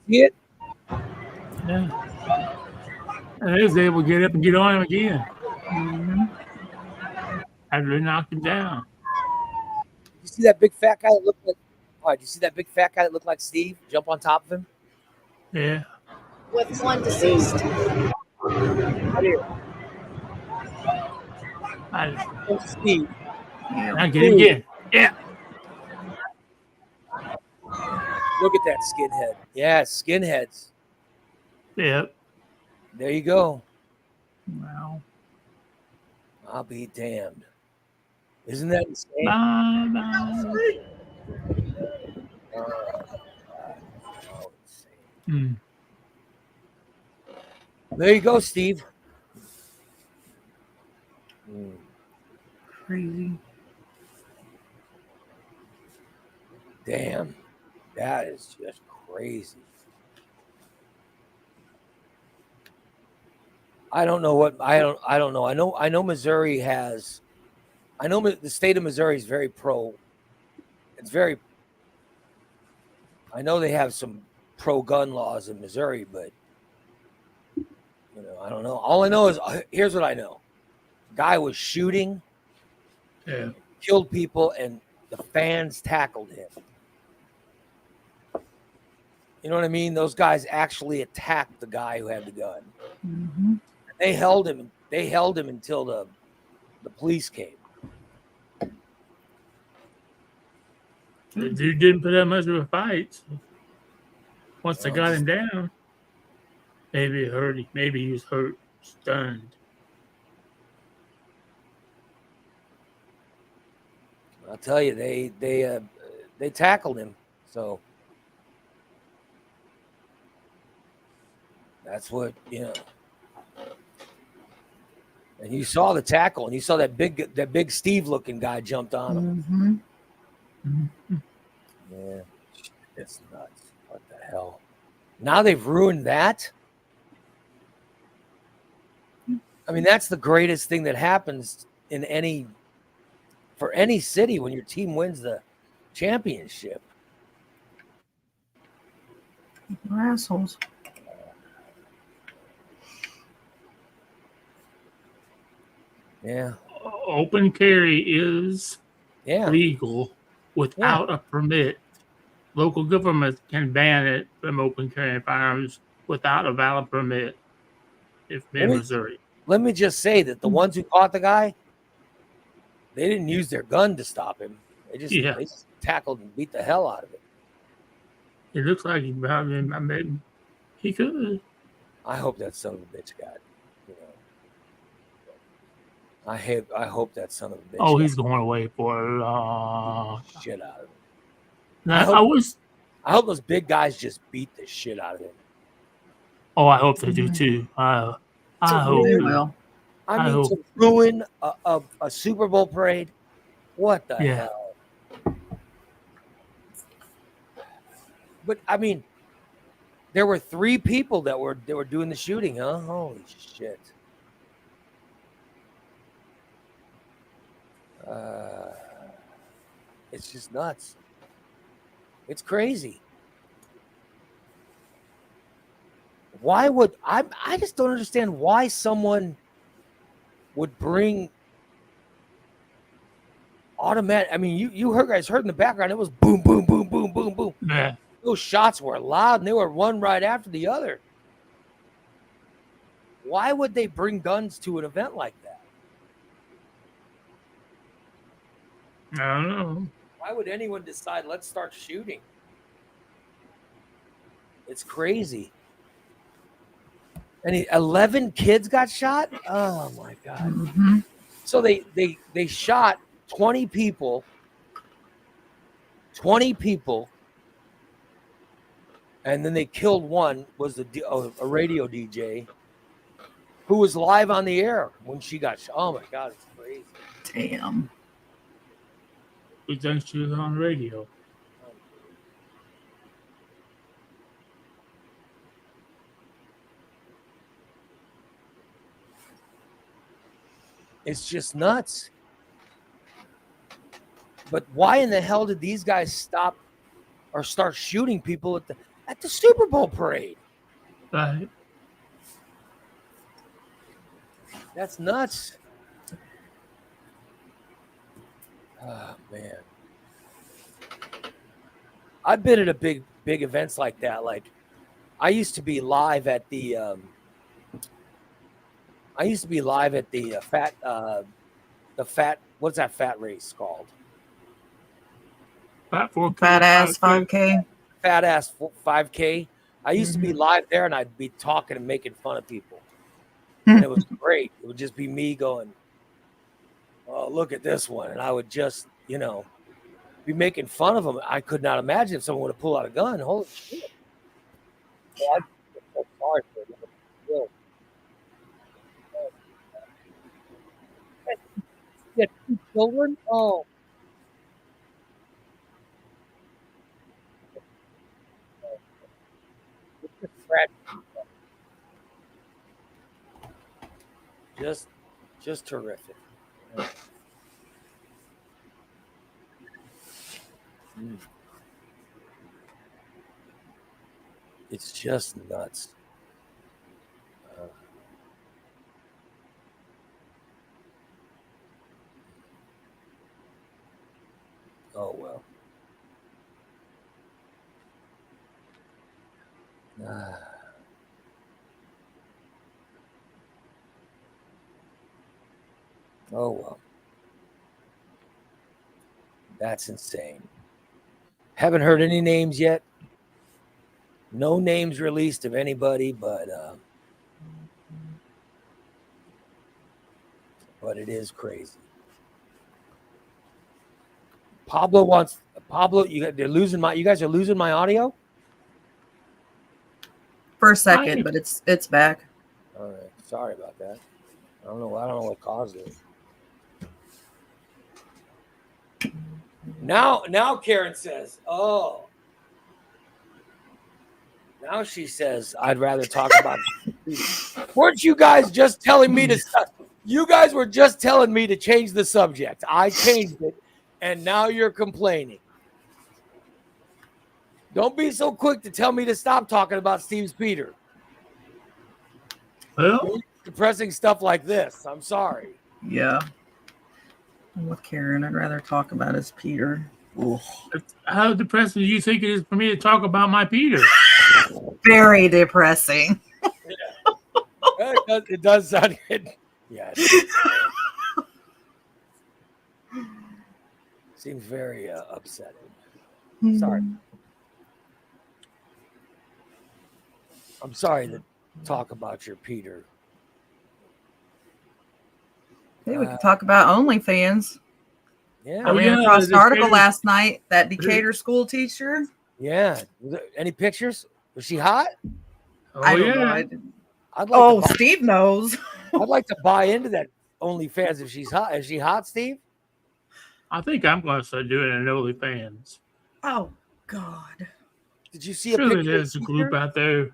See it? Yeah. And they was able to get up and get on him again. After they knocked him down. You see that big fat guy that looked like? All right, you see that big fat guy that looked like Steve jump on top of him? Yeah. With 1 deceased. Right here. Steve. I get it again. Yeah. Look at that skinhead. Yeah, skinheads. Yep. There you go. Wow. I'll be damned. Isn't that insane? There you go, Steve. Crazy. Damn. That is just crazy. I don't know what I don't know. I know Missouri has. I know the state of Missouri is very pro. It's very. I know they have some pro-gun laws in Missouri, but I don't know. All I know is here's what I know: guy was shooting, killed people, and the fans tackled him. You know what I mean? Those guys actually attacked the guy who had the gun. Mm-hmm. They held him. They held him until the police came. The dude didn't put up much of a fight. So once they got him down, maybe it hurt him. Maybe he was hurt, stunned. I'll tell you, they tackled him. So that's what And you saw the tackle, and you saw that big Steve-looking guy jumped on him. Mm-hmm. Mm-hmm. Yeah, it's nuts. What the hell? Now they've ruined that. I mean, that's the greatest thing that happens for any city when your team wins the championship. People are assholes. Yeah. Open carry is legal without a permit. Local government can ban it from open carrying firearms without a valid permit if in Missouri. Let me just say that the ones who caught the guy, they didn't use their gun to stop him. They just tackled and beat the hell out of it. It looks like he could. I hope that son of a bitch got. I hope that son of a bitch. Oh, he's going away for shit out of him. Now, I hope those big guys just beat the shit out of him. Oh, I hope they do too. I hope they will. I mean, to ruin a Super Bowl parade. What the hell? But I mean, There were 3 people that were doing the shooting, huh? Holy shit. It's just nuts. It's crazy. Why would I just don't understand why someone would bring automatic. I mean, you guys heard in the background, it was boom, boom, boom, boom, boom, boom. Yeah. Those shots were loud and they were one right after the other. Why would they bring guns to an event like that? I don't know. Why would anyone decide, let's start shooting? It's crazy. And 11 kids got shot? Oh my God. Mm-hmm. So they shot 20 people. 20 people. And then they killed one, was a radio DJ who was live on the air when she got shot. Oh my God, it's crazy. Damn. We think she was on radio. It's just nuts. But why in the hell did these guys stop or start shooting people at the Super Bowl parade? Right. That's nuts. Oh man. I've been at a big events like that. Like I used to be live at the fat what's that fat race called? Fat ass 5K. Fat ass 5K. I used to be live there and I'd be talking and making fun of people. And it was great. It would just be me going, oh, look at this one. And I would just, be making fun of them. I could not imagine if someone would have pulled out a gun. Holy shit. Oh, I'm so sorry for them. Yeah, 2 children? Oh. Just terrific. It's just nuts. Oh well. Oh well. That's insane. Haven't heard any names yet. No names released of anybody, but it is crazy. Pablo, you guys are losing my audio? For a second, but it's back. All right. Sorry about that. I don't know what caused it. Now Karen says, oh. Now she says, I'd rather talk about Weren't you guys just telling me to stop? You guys were just telling me to change the subject. I changed it, and now you're complaining. Don't be so quick to tell me to stop talking about Steve's Peter. Well, Depressing stuff like this. I'm sorry. Yeah. I'm with Karen. I'd rather talk about his Peter. Ugh. how depressing do you think it is for me to talk about my Peter? Very depressing. It does sound good. Yeah. Seems very upsetting. Sorry. I'm sorry to talk about your Peter. Hey, we could talk about OnlyFans. Yeah. I ran across an article last night that Decatur school teacher. Yeah. Any pictures? Was she hot? I don't know. I'd like Steve knows. I'd like to buy into that OnlyFans if she's hot. Is she hot, Steve? I think I'm going to start doing an OnlyFans. Oh, God. Did you see a Surely picture? there's a group out there.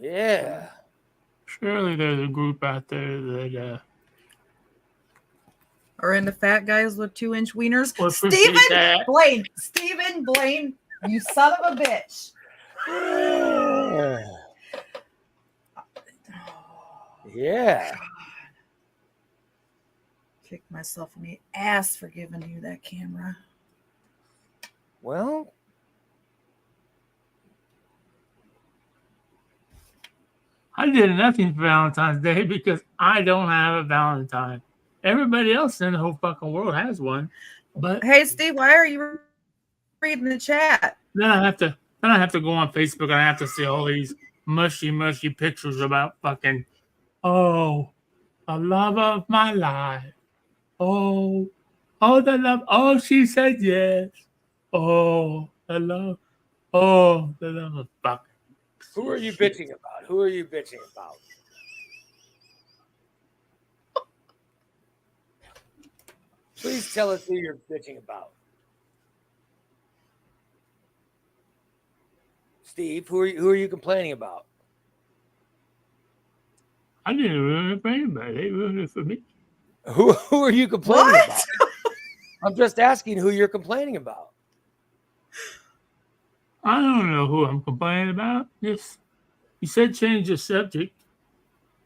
Yeah. Surely there's a group out there that Or into fat guys with 2-inch wieners. will appreciate Stephen that. Blaine. Stephen Blaine, you son of a bitch. Yeah. Kicked myself in the ass for giving you that camera. Well, I did nothing for Valentine's Day because I don't have a Valentine. Everybody else in the whole fucking world has one, but Hey, Steve, why are you reading the chat? then I have to go on Facebook and I have to see all these mushy pictures about fucking the love of my life. Oh, the love. Oh, she said yes. Oh, the love. Oh, the love of fucking. who are you bitching about? Who are you bitching about? Please tell us who you're bitching about. Steve, who are you complaining about? I didn't ruin it for anybody. They ruined it for me. Who are you complaining What? about? I'm just asking who you're complaining about. I don't know who I'm complaining about. Just you said change the subject.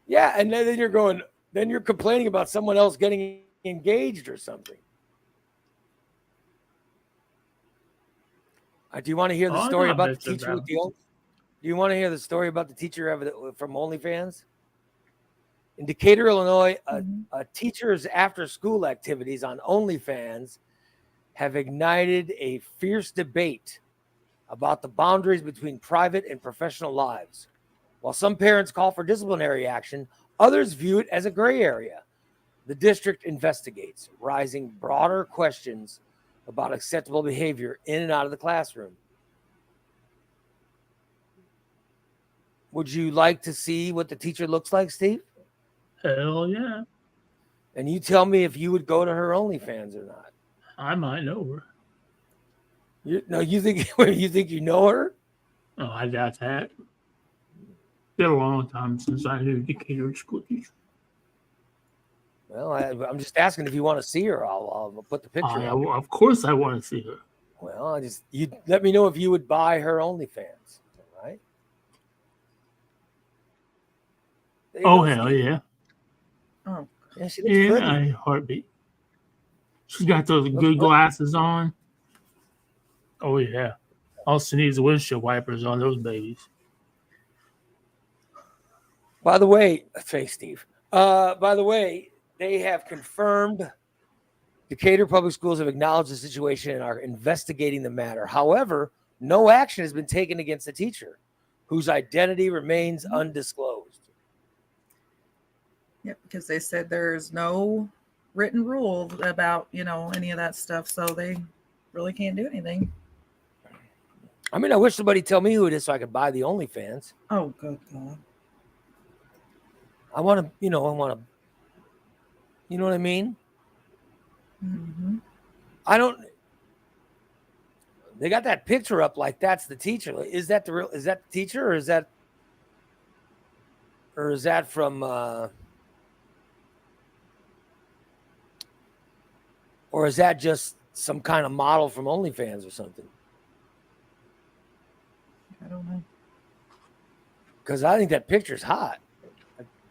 Yeah, and then you're complaining about someone else getting engaged or something. Do you want to hear the Oh, story I'm not about the bitching teacher about with the old? Do you want to hear the story about the teacher from OnlyFans? In Decatur, Illinois, a teacher's after-school activities on OnlyFans have ignited a fierce debate about the boundaries between private and professional lives. While some parents call for disciplinary action, others view it as a gray area. The district investigates, raising broader questions about acceptable behavior in and out of the classroom. Would you like to see what the teacher looks like, Steve? Hell yeah. And you tell me if you would go to her OnlyFans or not. I might know her. You think you know her? Oh, I doubt that. Been a long time since I knew Decatur school teacher. Well, I'm just asking if you want to see her. I'll put the picture. Of course, I want to see her. Well, you let me know if you would buy her OnlyFans. All right. Oh hell yeah! Oh, Yeah, she looks pretty. I heartbeat. She's got those good glasses on. Oh yeah. All she needs is windshield wipers on those babies. By the way, thanks, Steve. By the way, they have confirmed Decatur Public Schools have acknowledged the situation and are investigating the matter. However, no action has been taken against the teacher, whose identity remains undisclosed. Yep, because they said there's no written rule about, any of that stuff. So they really can't do anything. I mean, I wish somebody tell me who it is so I could buy the OnlyFans. Oh, good God. I want to, you know what I mean? Mm-hmm. They got that picture up like that's the teacher. Is that the teacher or is that from, or is that just some kind of model from OnlyFans or something? I don't know. Because I think that picture's hot.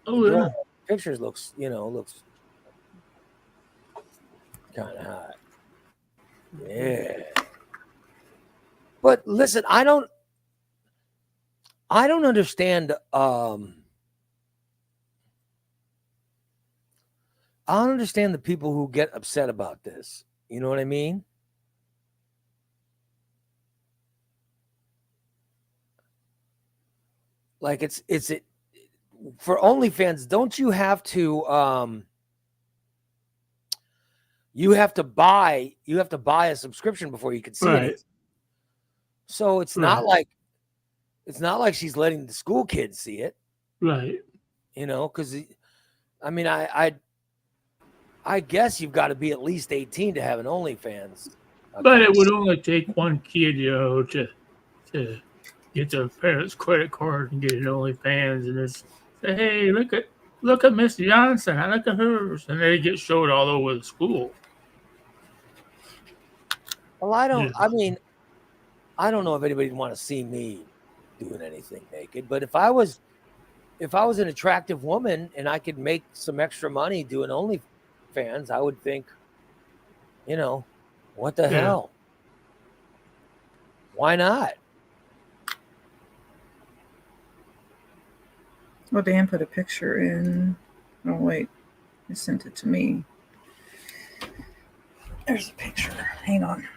Oh yeah. Pictures looks kind of hot. Yeah. But listen, I don't understand. I don't understand the people who get upset about this. You know what I mean? Like it's for OnlyFans, don't you have to you have to buy a subscription before you can see it. So it's not like she's letting the school kids see it. Right. Because I mean I I guess you've got to be at least 18 to have an OnlyFans. But it would only take one kid, to get their parents' credit card and get an OnlyFans and just say, "Hey, look at Miss Johnson. I look at hers," and they get showed all over the school. Well, I don't. Yeah. I mean, I don't know if anybody'd want to see me doing anything naked. But if I was an attractive woman and I could make some extra money doing OnlyFans, I would think, what the Yeah. hell? Why not? Well, Dan put a picture in. Oh, wait. He sent it to me. There's a picture. Hang on.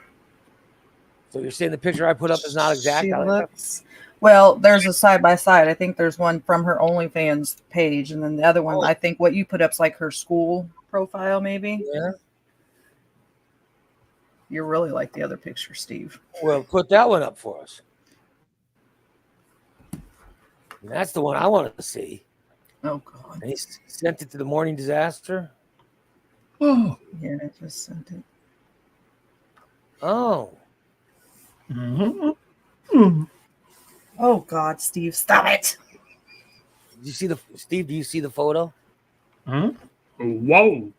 So you're saying the picture I put up is not exact? She I like looks. Well, there's a side by side. I think there's one from her OnlyFans page, and then the other one, Oh. I think what you put up's like her school profile, maybe. that. Yeah. You're really like the other picture, Steve. Well, put that one up for us. And that's the one I wanted to see. Oh God. And he sent it to the Morning Disaster. Oh. Yeah, I just sent it. Oh. Mm-hmm. Oh God, Steve, stop it. Did you see Steve? Do you see the photo? Huh? Whoa.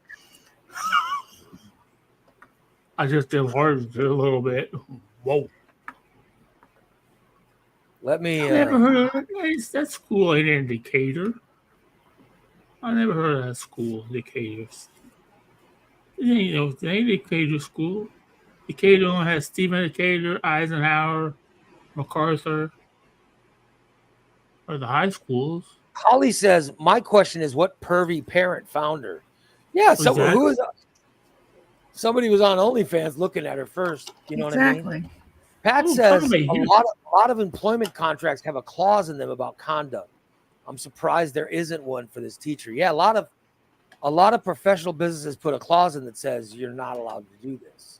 I just did hard a little bit. Whoa. Let me. I never heard of it. That school ain't in Decatur. I never heard of that school, Decatur. It ain't Decatur school. Decatur only has Stephen Decatur, Eisenhower, MacArthur, or the high schools. Holly says, "My question is, what pervy parent found her?" Yeah, someone that? who was somebody was on OnlyFans looking at her first. You know what I mean? Exactly. Pat Oh, says probably, a yeah. lot of employment contracts have a clause in them about conduct. I'm surprised there isn't one for this teacher. Yeah, a lot of professional businesses put a clause in that says you're not allowed to do this.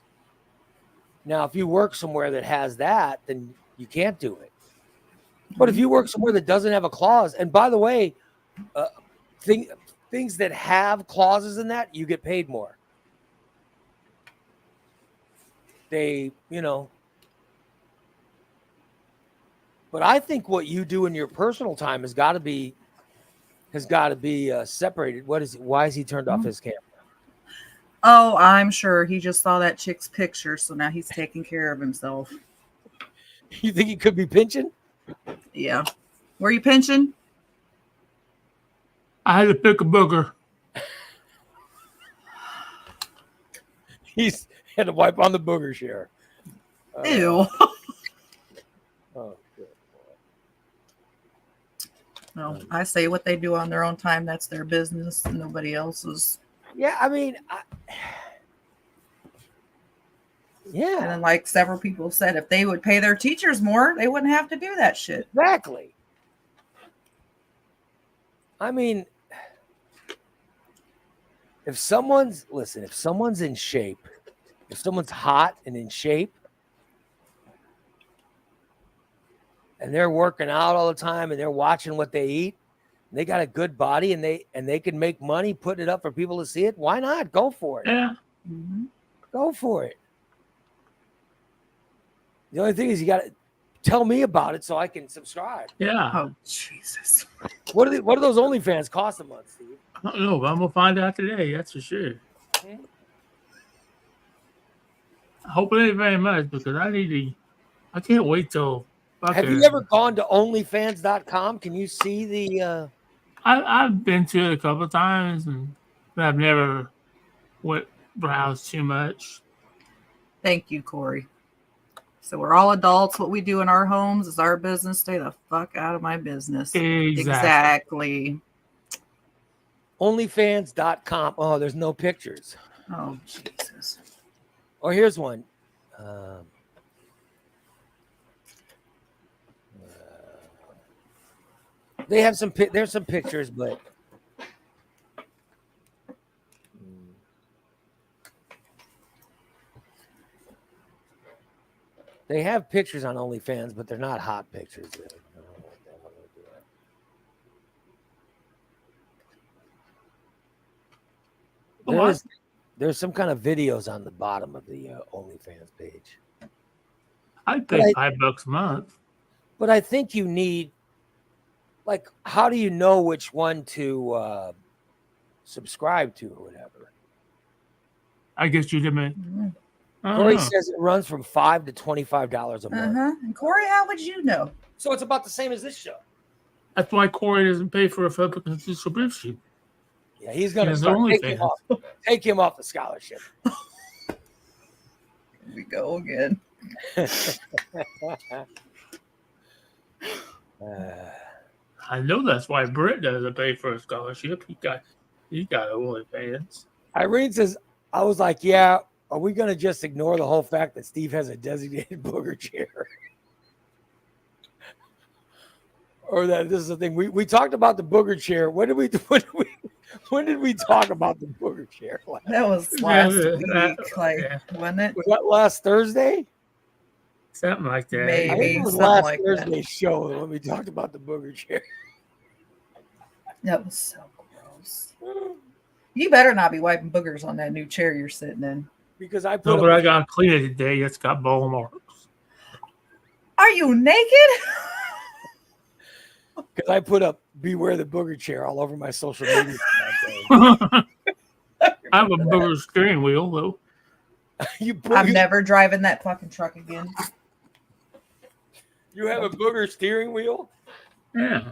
Now, if you work somewhere that has that, then you can't do it. But if you work somewhere that doesn't have a clause, and by the way, things that have clauses in that, you get paid more. They, but I think what you do in your personal time has got to be separated. What is it? Why is he turned off his camera? Oh, I'm sure he just saw that chick's picture, so now he's taking care of himself. You think he could be pinching? Yeah. Were you pinching? I had to pick a booger. He's had to wipe on the booger share. Ew. Oh, good. No, I say what they do on their own time. That's their business. Nobody else's. Yeah, I mean, And yeah, then, like several people said, if they would pay their teachers more, they wouldn't have to do that shit. exactly. I mean, if someone's in shape, if someone's hot and in shape, and they're working out all the time and they're watching what they eat, and they got a good body and they can make money putting it up for people to see it, why not? Go for it. Yeah. Mm-hmm. Go for it. The only thing is you got to tell me about it so I can subscribe. Yeah. Oh, Jesus. What do those OnlyFans cost a month, Steve? I don't know, but I'm gonna find out today. That's for sure. Hmm? I hope it ain't very much because I can't wait till. Have you ever gone to OnlyFans.com? Can you see the? I've been to it a couple of times, but I've never browsed too much. Thank you, Corey. So we're all adults. What we do in our homes is our business. Stay the fuck out of my business. Exactly. OnlyFans.com. Oh, there's no pictures. Oh, Jesus. Oh, here's one. They have some. There's some pictures, but they have pictures on OnlyFans, but they're not hot pictures. There's some kind of videos on the bottom of the OnlyFans page. I'd pay $5 a month. But I think you need, like, how do you know which one to subscribe to or whatever? I guess you didn't. Corey says it runs from $5 to $25 a month. And Corey, how would you know? So it's about the same as this show. That's why Corey doesn't pay for a public distribution. Yeah, he's going His to take him off the scholarship. Here we go again. I know that's why Britt doesn't pay for a scholarship. He got OnlyFans. Irene says, I was like, yeah, are we going to just ignore the whole fact that Steve has a designated booger chair? Or that this is the thing. We talked about the booger chair. When did we talk about the booger chair? That was last week, wasn't it? Was that last Thursday? Something like that. Maybe. I think it was something last like Thursday's show when we talked about the booger chair. That was so gross. You better not be wiping boogers on that new chair you're sitting in. Because I No, put but I got to clean it today. It's got ball marks. Are you naked? because I put up "Beware the Booger Chair" all over my social media. I have a booger steering wheel though. I'm never driving that fucking truck again. You have a booger steering wheel? Yeah.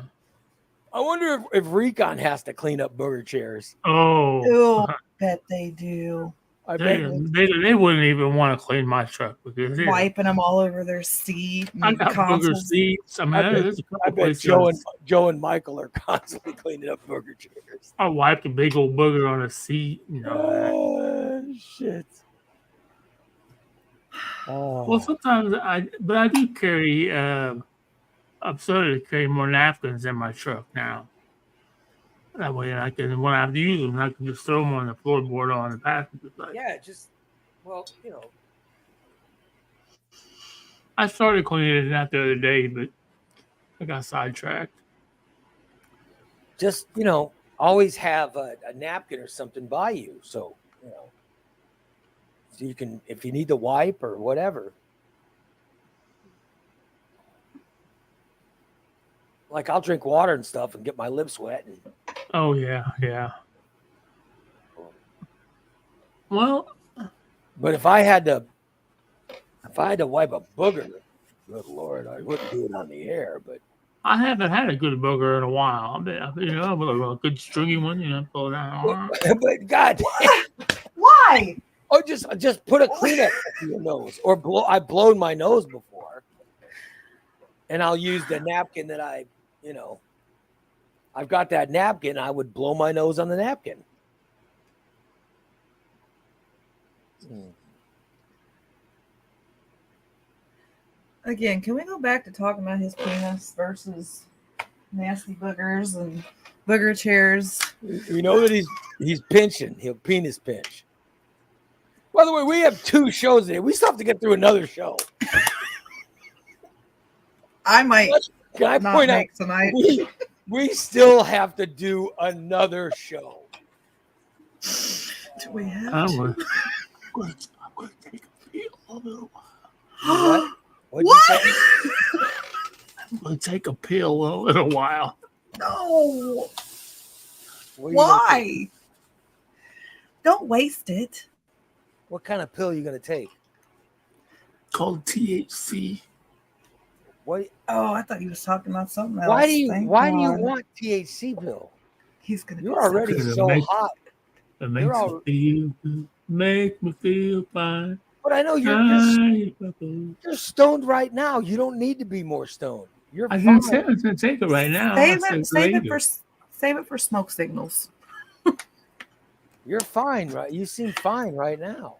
I wonder if Recon has to clean up booger chairs. Oh. Ew, bet they do. I They wouldn't even want to clean my truck because Wiping them all over their seat. I got booger seats. I mean, there's a couple I bet places Joe and Michael are constantly cleaning up booger chairs. I wiped a big old booger on a seat. Shit. Oh. Well, sometimes I do carry. I've started to carry more napkins in my truck now. That way, I can when I have to use them, I can just throw them on the floorboard on the passenger side. Yeah, just you know. I started cleaning it out the other day, but I got sidetracked. Just always have a napkin or something by you, so so you can, if you need to wipe or whatever. Like I'll drink water and stuff and get my lips wet. Oh yeah. Well, but if I had to wipe a booger, good Lord, I wouldn't do it on the air. But I haven't had a good booger in a while. A good stringy one, pull it out. But God, why? Oh, just put a Kleenex in your nose, or I've blown my nose before, and I'll use the napkin that I've got that napkin. I would blow my nose on the napkin. Again, can we go back to talking about his penis versus nasty boogers and booger chairs? You know that he's pinching. He'll penis pinch. By the way, we have 2 shows today. We still have to get through another show. I might. Can I point out tonight? We still have to do another show. Do we have I'm to? going to take a pill a little What? while. What'd you say? I'm going to take a pill a little while. No. What are you Why? Don't waste it. What kind of pill are you going to take? Called THC. What? Oh, I thought he was talking about something else. Why do you Thank want God. THC pill? He's gonna. You're already so hot. It makes me feel fine. But I know you're stoned right now. You don't need to be more stoned. You're I fine. didn't take it right now. Save it for smoke signals. You're fine, right? You seem fine right now.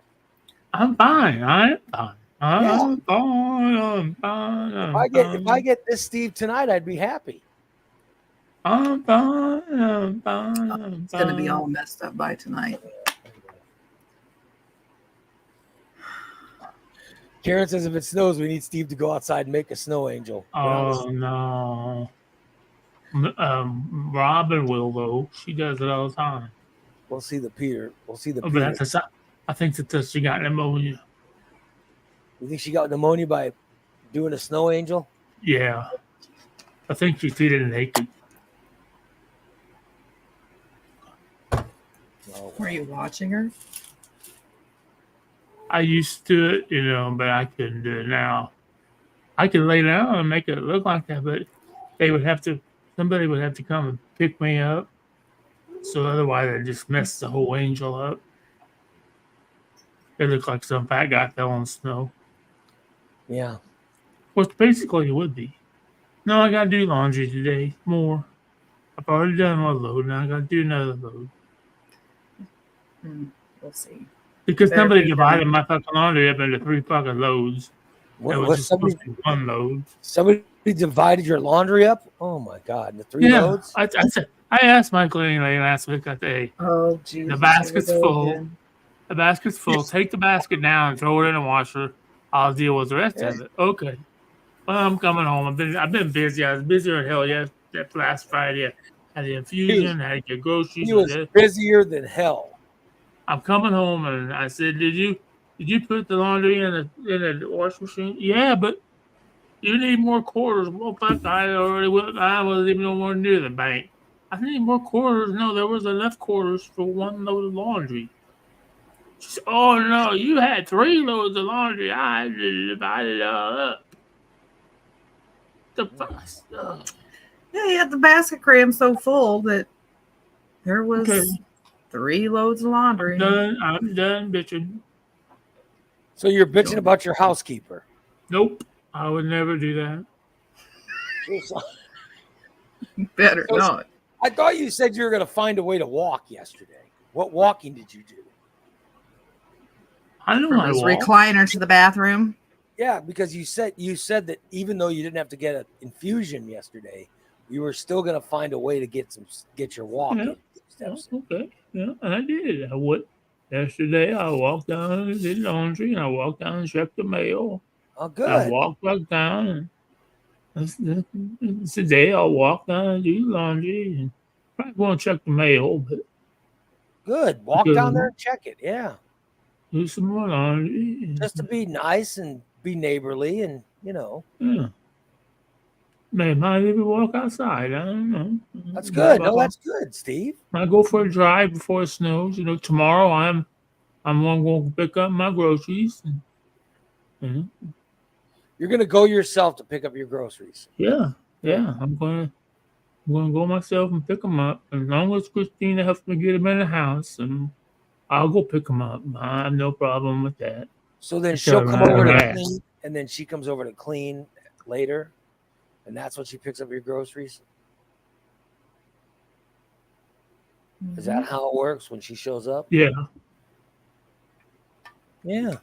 I'm fine. I'm fine. I'm If I get this Steve tonight, I'd be happy. I'm fine. It's gonna be all messed up by tonight. Karen says if it snows, we need Steve to go outside and make a snow angel. Oh no. Robin will though. She does it all the time. We'll see the Peter. We'll see the Oh, Peter. but I think that she got pneumonia. You think she got pneumonia by doing a snow angel? Yeah. I think she treated naked. No. Were you watching her? I used to it, but I couldn't do it now. I could lay down and make it look like that, but somebody would have to come and pick me up. So otherwise, I just messed the whole angel up. It looked like some fat guy fell on snow. Yeah. Which basically it would be. No, I got to do laundry today. More. I've already done one load, now I got to do another load. We'll see. Because Better somebody be divided done. my fucking laundry up into 3 fucking loads. It was just supposed to be one load. Somebody divided your laundry up? Oh my God. The 3 loads? I asked my cleaning lady last week, I said, Oh, Jesus. the basket's here we go full. again. The basket's full. Take the basket down and throw it in the washer. I'll deal with the rest of it. Okay. Well, I'm coming home. I've been busy. I was busier than hell that last Friday. I had the infusion, I had to get groceries. He was busier than hell. I'm coming home and I said, Did you put the laundry in the washing machine? Yeah, but you need more quarters. Well, fuck, I wasn't even nowhere near the bank. I need more quarters. No, there was enough quarters for 1 load of laundry. She said, oh no, you had 3 loads of laundry. I had to divide it all up. The fuck? Yeah, he had the basket crammed so full that there was Okay. 3 loads of laundry. I'm done bitching. So you're bitching about your housekeeper. Nope. I would never do that. Better not. I thought you said you were going to find a way to walk yesterday. What walking did you do? I know From I his walk. recliner to the bathroom. Yeah, because you said that even though you didn't have to get an infusion yesterday, you were still going to find a way to get your walking steps. Okay. Yeah, and I did. I would. Yesterday, I walked down and did laundry, and I walked down and checked the mail. Oh, good. I walked back down, and today I'll walk down and do laundry, and probably won't check the mail, but Good. Walk Good. down there and check it. Yeah. do some more laundry. Just to be nice and be neighborly and, Yeah. Maybe might even walk outside. I don't know. That's good. No, that's good, Steve. I go for a drive before it snows. Tomorrow I'm going to pick up my groceries. And, You're going to go yourself to pick up your groceries. yeah. I'm going to go myself and pick them up. As long as Christina helps me get them in the house, and I'll go pick them up. I have no problem with that. So then It's she'll a come over to rest. clean, and then she comes over to clean later, and that's when she picks up your groceries. Is that how it works when she shows up? Yeah. Yeah.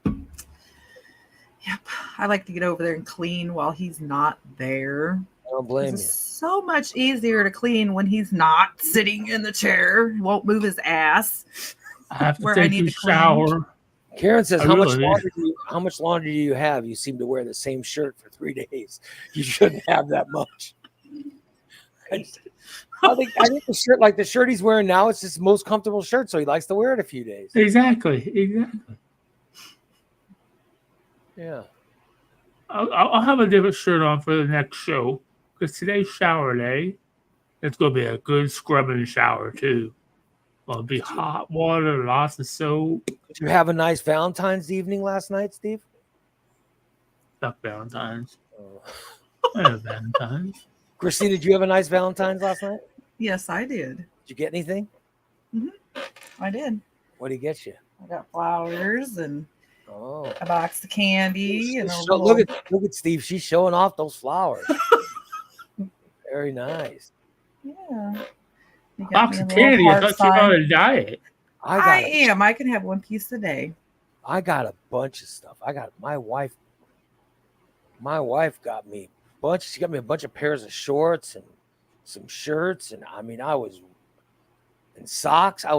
Yep. I like to get over there and clean while he's not there. I don't blame It's you. so much easier to clean when he's not sitting in the chair, won't move his ass. I have to Where I take need a to clean. shower. Karen says, I how much really- laundry do you have? You seem to wear the same shirt for 3 days. You shouldn't have that much. I think the shirt he's wearing now, it's his most comfortable shirt, so he likes to wear it a few days. Exactly. Yeah. I'll have a different shirt on for the next show because today's shower day. It's going to be a good scrubbing shower too. It'll be hot water, lots of soap. Did you have a nice Valentine's evening last night, Steve? Stuff Valentine's. Oh. I have Valentine's. Christine, did you have a nice Valentine's last night? Yes, I did. Did you get anything? I did. What did he get you? I got flowers and Oh. a box of candy and a So little, look at Steve. She's showing off those flowers. Very nice. yeah. You got Box me a of little candy. I heart thought you were sign. on a diet. I am. I can have one piece a day. I got a bunch of stuff. I got my wife got me she got me a bunch of pairs of shorts and some shirts, and and socks. I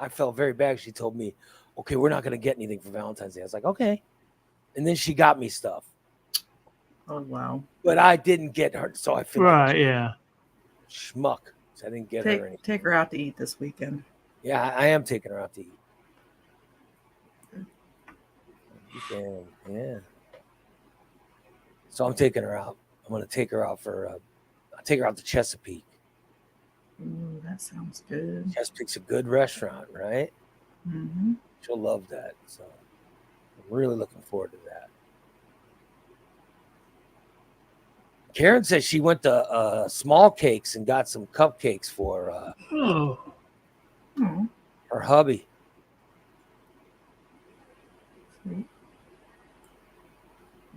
felt very bad. She told me, okay, we're not gonna get anything for Valentine's Day. I was like, okay. And then she got me stuff. Oh wow. But I didn't get her, so I feel like Right, yeah. schmuck. So I didn't get her anything. Take her out to eat this weekend. Yeah, I am taking her out to eat. Yeah. So I'm taking her out. I'm going to take her out I'll take her out to Chesapeake. Ooh, that sounds good. Chesapeake's a good restaurant, right? Mm-hmm. She'll love that. So I'm really looking forward to that. Karen says she went to Small Cakes and got some cupcakes for her hubby. Sweet.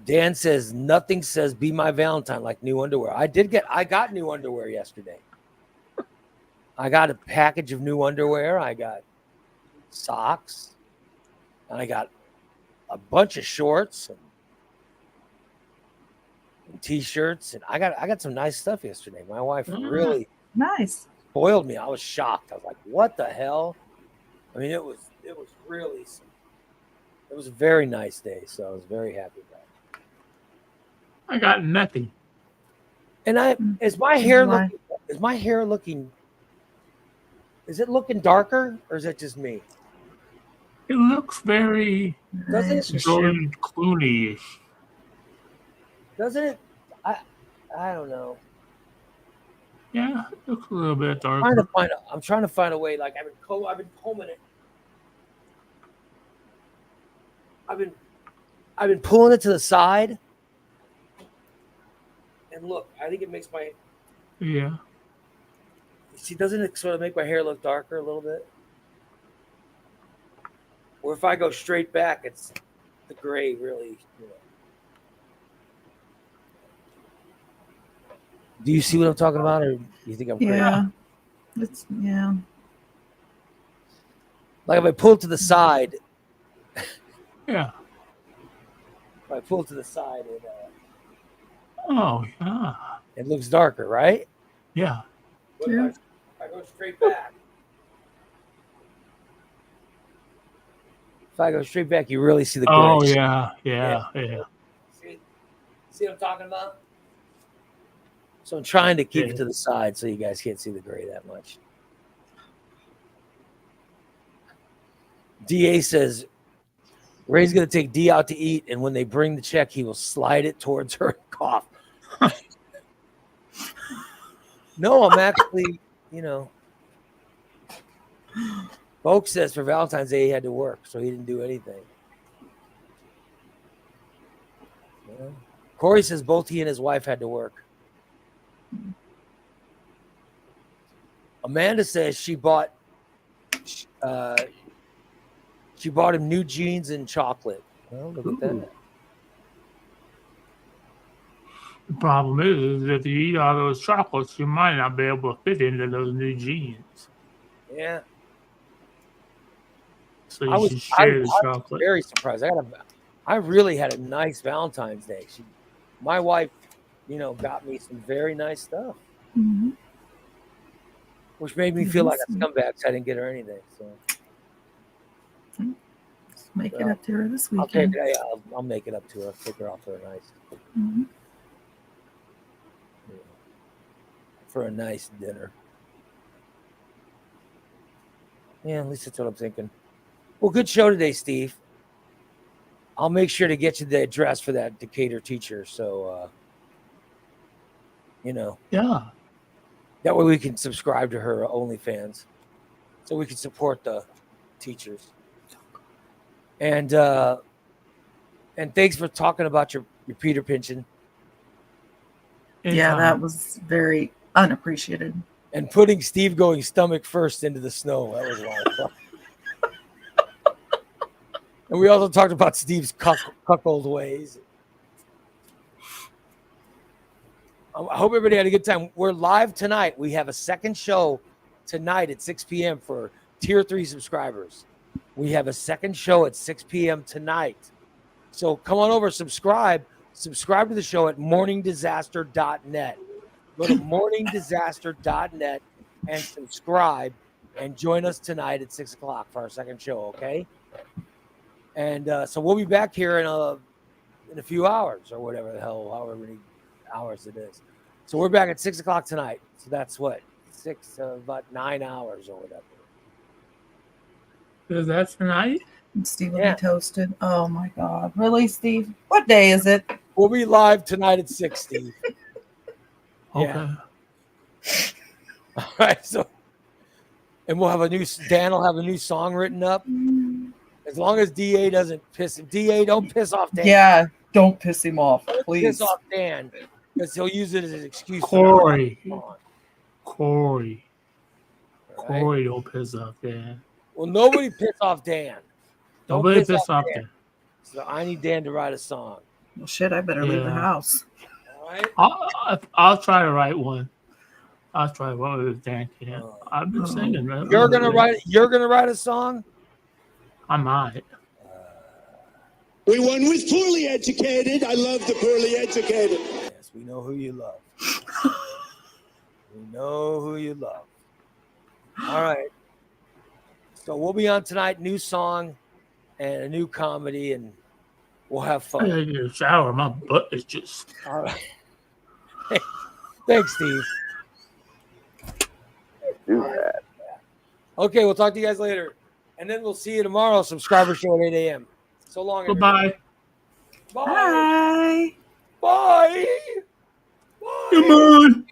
Dan says nothing says "Be My Valentine" like new underwear. I got new underwear yesterday. I got a package of new underwear. I got socks. And I got a bunch of shorts and t-shirts, and I got some nice stuff yesterday. My wife really nice spoiled me. I was shocked. I was like, "What the hell?" I mean, it was really. It was a very nice day, so I was very happy about it. I got nothing. And is my hair looking? Is it looking darker, or is it just me? It looks very Doesn't it? George Clooney-ish. Doesn't it? I don't know. Yeah, it looks a little bit I'm darker. trying to find a way. Like I've been combing it. I've been pulling it to the side. And look, I think it makes my Yeah. see. Doesn't it sort of make my hair look darker a little bit? Or if I go straight back, it's the gray really. Do you see what I'm talking about, or do you think I'm crazy? Yeah. Like if I pull it to the side. Yeah. If I pull it to the side, Oh, yeah. it looks darker, right? Yeah. But if I go straight back. If I go straight back, you really see the gray. Oh, yeah. See what I'm talking about? So I'm trying to keep it to the side so you guys can't see the gray that much. DA says Ray's going to take D out to eat, and when they bring the check, he will slide it towards her and cough. No, I'm actually, Folks says for Valentine's Day he had to work, so he didn't do anything. Yeah. Corey says both he and his wife had to work. Amanda says she bought him new jeans and chocolate. Well, look at that. The problem is if you eat all those chocolates, you might not be able to fit into those new jeans. Yeah. So you should share the chocolate. I was very surprised. I really had a nice Valentine's Day. My wife, got me some very nice stuff. Mm-hmm. Which made me feel like a scumbag because I didn't get her anything. So make it up to her this weekend. I'll make it up to her. I'll take her out for a nice dinner. Yeah, at least that's what I'm thinking. Well, good show today, Steve. I'll make sure to get you the address for that Decatur teacher. So, Yeah. That way we can subscribe to her OnlyFans, so we can support the teachers. And thanks for talking about your Peter Pinchon. Yeah, that was very unappreciated. And putting Steve going stomach first into the snow. That was a lot of fun. And we also talked about Steve's cuckold ways. I hope everybody had a good time. We're live tonight. We have a second show tonight at 6 p.m. for Tier 3 subscribers. We have a second show at 6 p.m. tonight. So come on over, subscribe. Subscribe to the show at morningdisaster.net. Go to morningdisaster.net and subscribe and join us tonight at 6 o'clock for our second show, okay? And so we'll be back here in a few hours or whatever the hell, however many hours it is. So we're back at 6 o'clock tonight. So that's what? about 9 hours or whatever. Is that tonight? Steve will Yeah. be toasted. Oh my God. Really, Steve? What day is it? We'll be live tonight at 6, Steve. Okay. Yeah. All right. So, and we'll have Dan will have a new song written up. As long as DA doesn't DA, don't piss off Dan. Yeah. Don't piss him off, Don't please. piss off Dan because he'll use it as an excuse. Corey. For not Corey. All right? Corey, don't piss off Dan. Well, nobody piss off Dan. Don't Nobody piss off Dan. So I need Dan to write a song. Well, shit, I better leave the Yeah. house. All right. I'll try to write one. I'll try one with Dan. Yeah. I've been singing. Man. You're gonna write a song. I might. We won with poorly educated. I love the poorly educated. Yes, we know who you love. We know who you love. All right. So we'll be on tonight. New song and a new comedy, and we'll have I fun. gotta get a shower. My butt is just. All right. Thanks, Steve. Okay, we'll talk to you guys later. And then we'll see you tomorrow. Subscriber show at 8 a.m. So long. Goodbye. Everybody. Bye. Bye. Bye. Bye. Come on.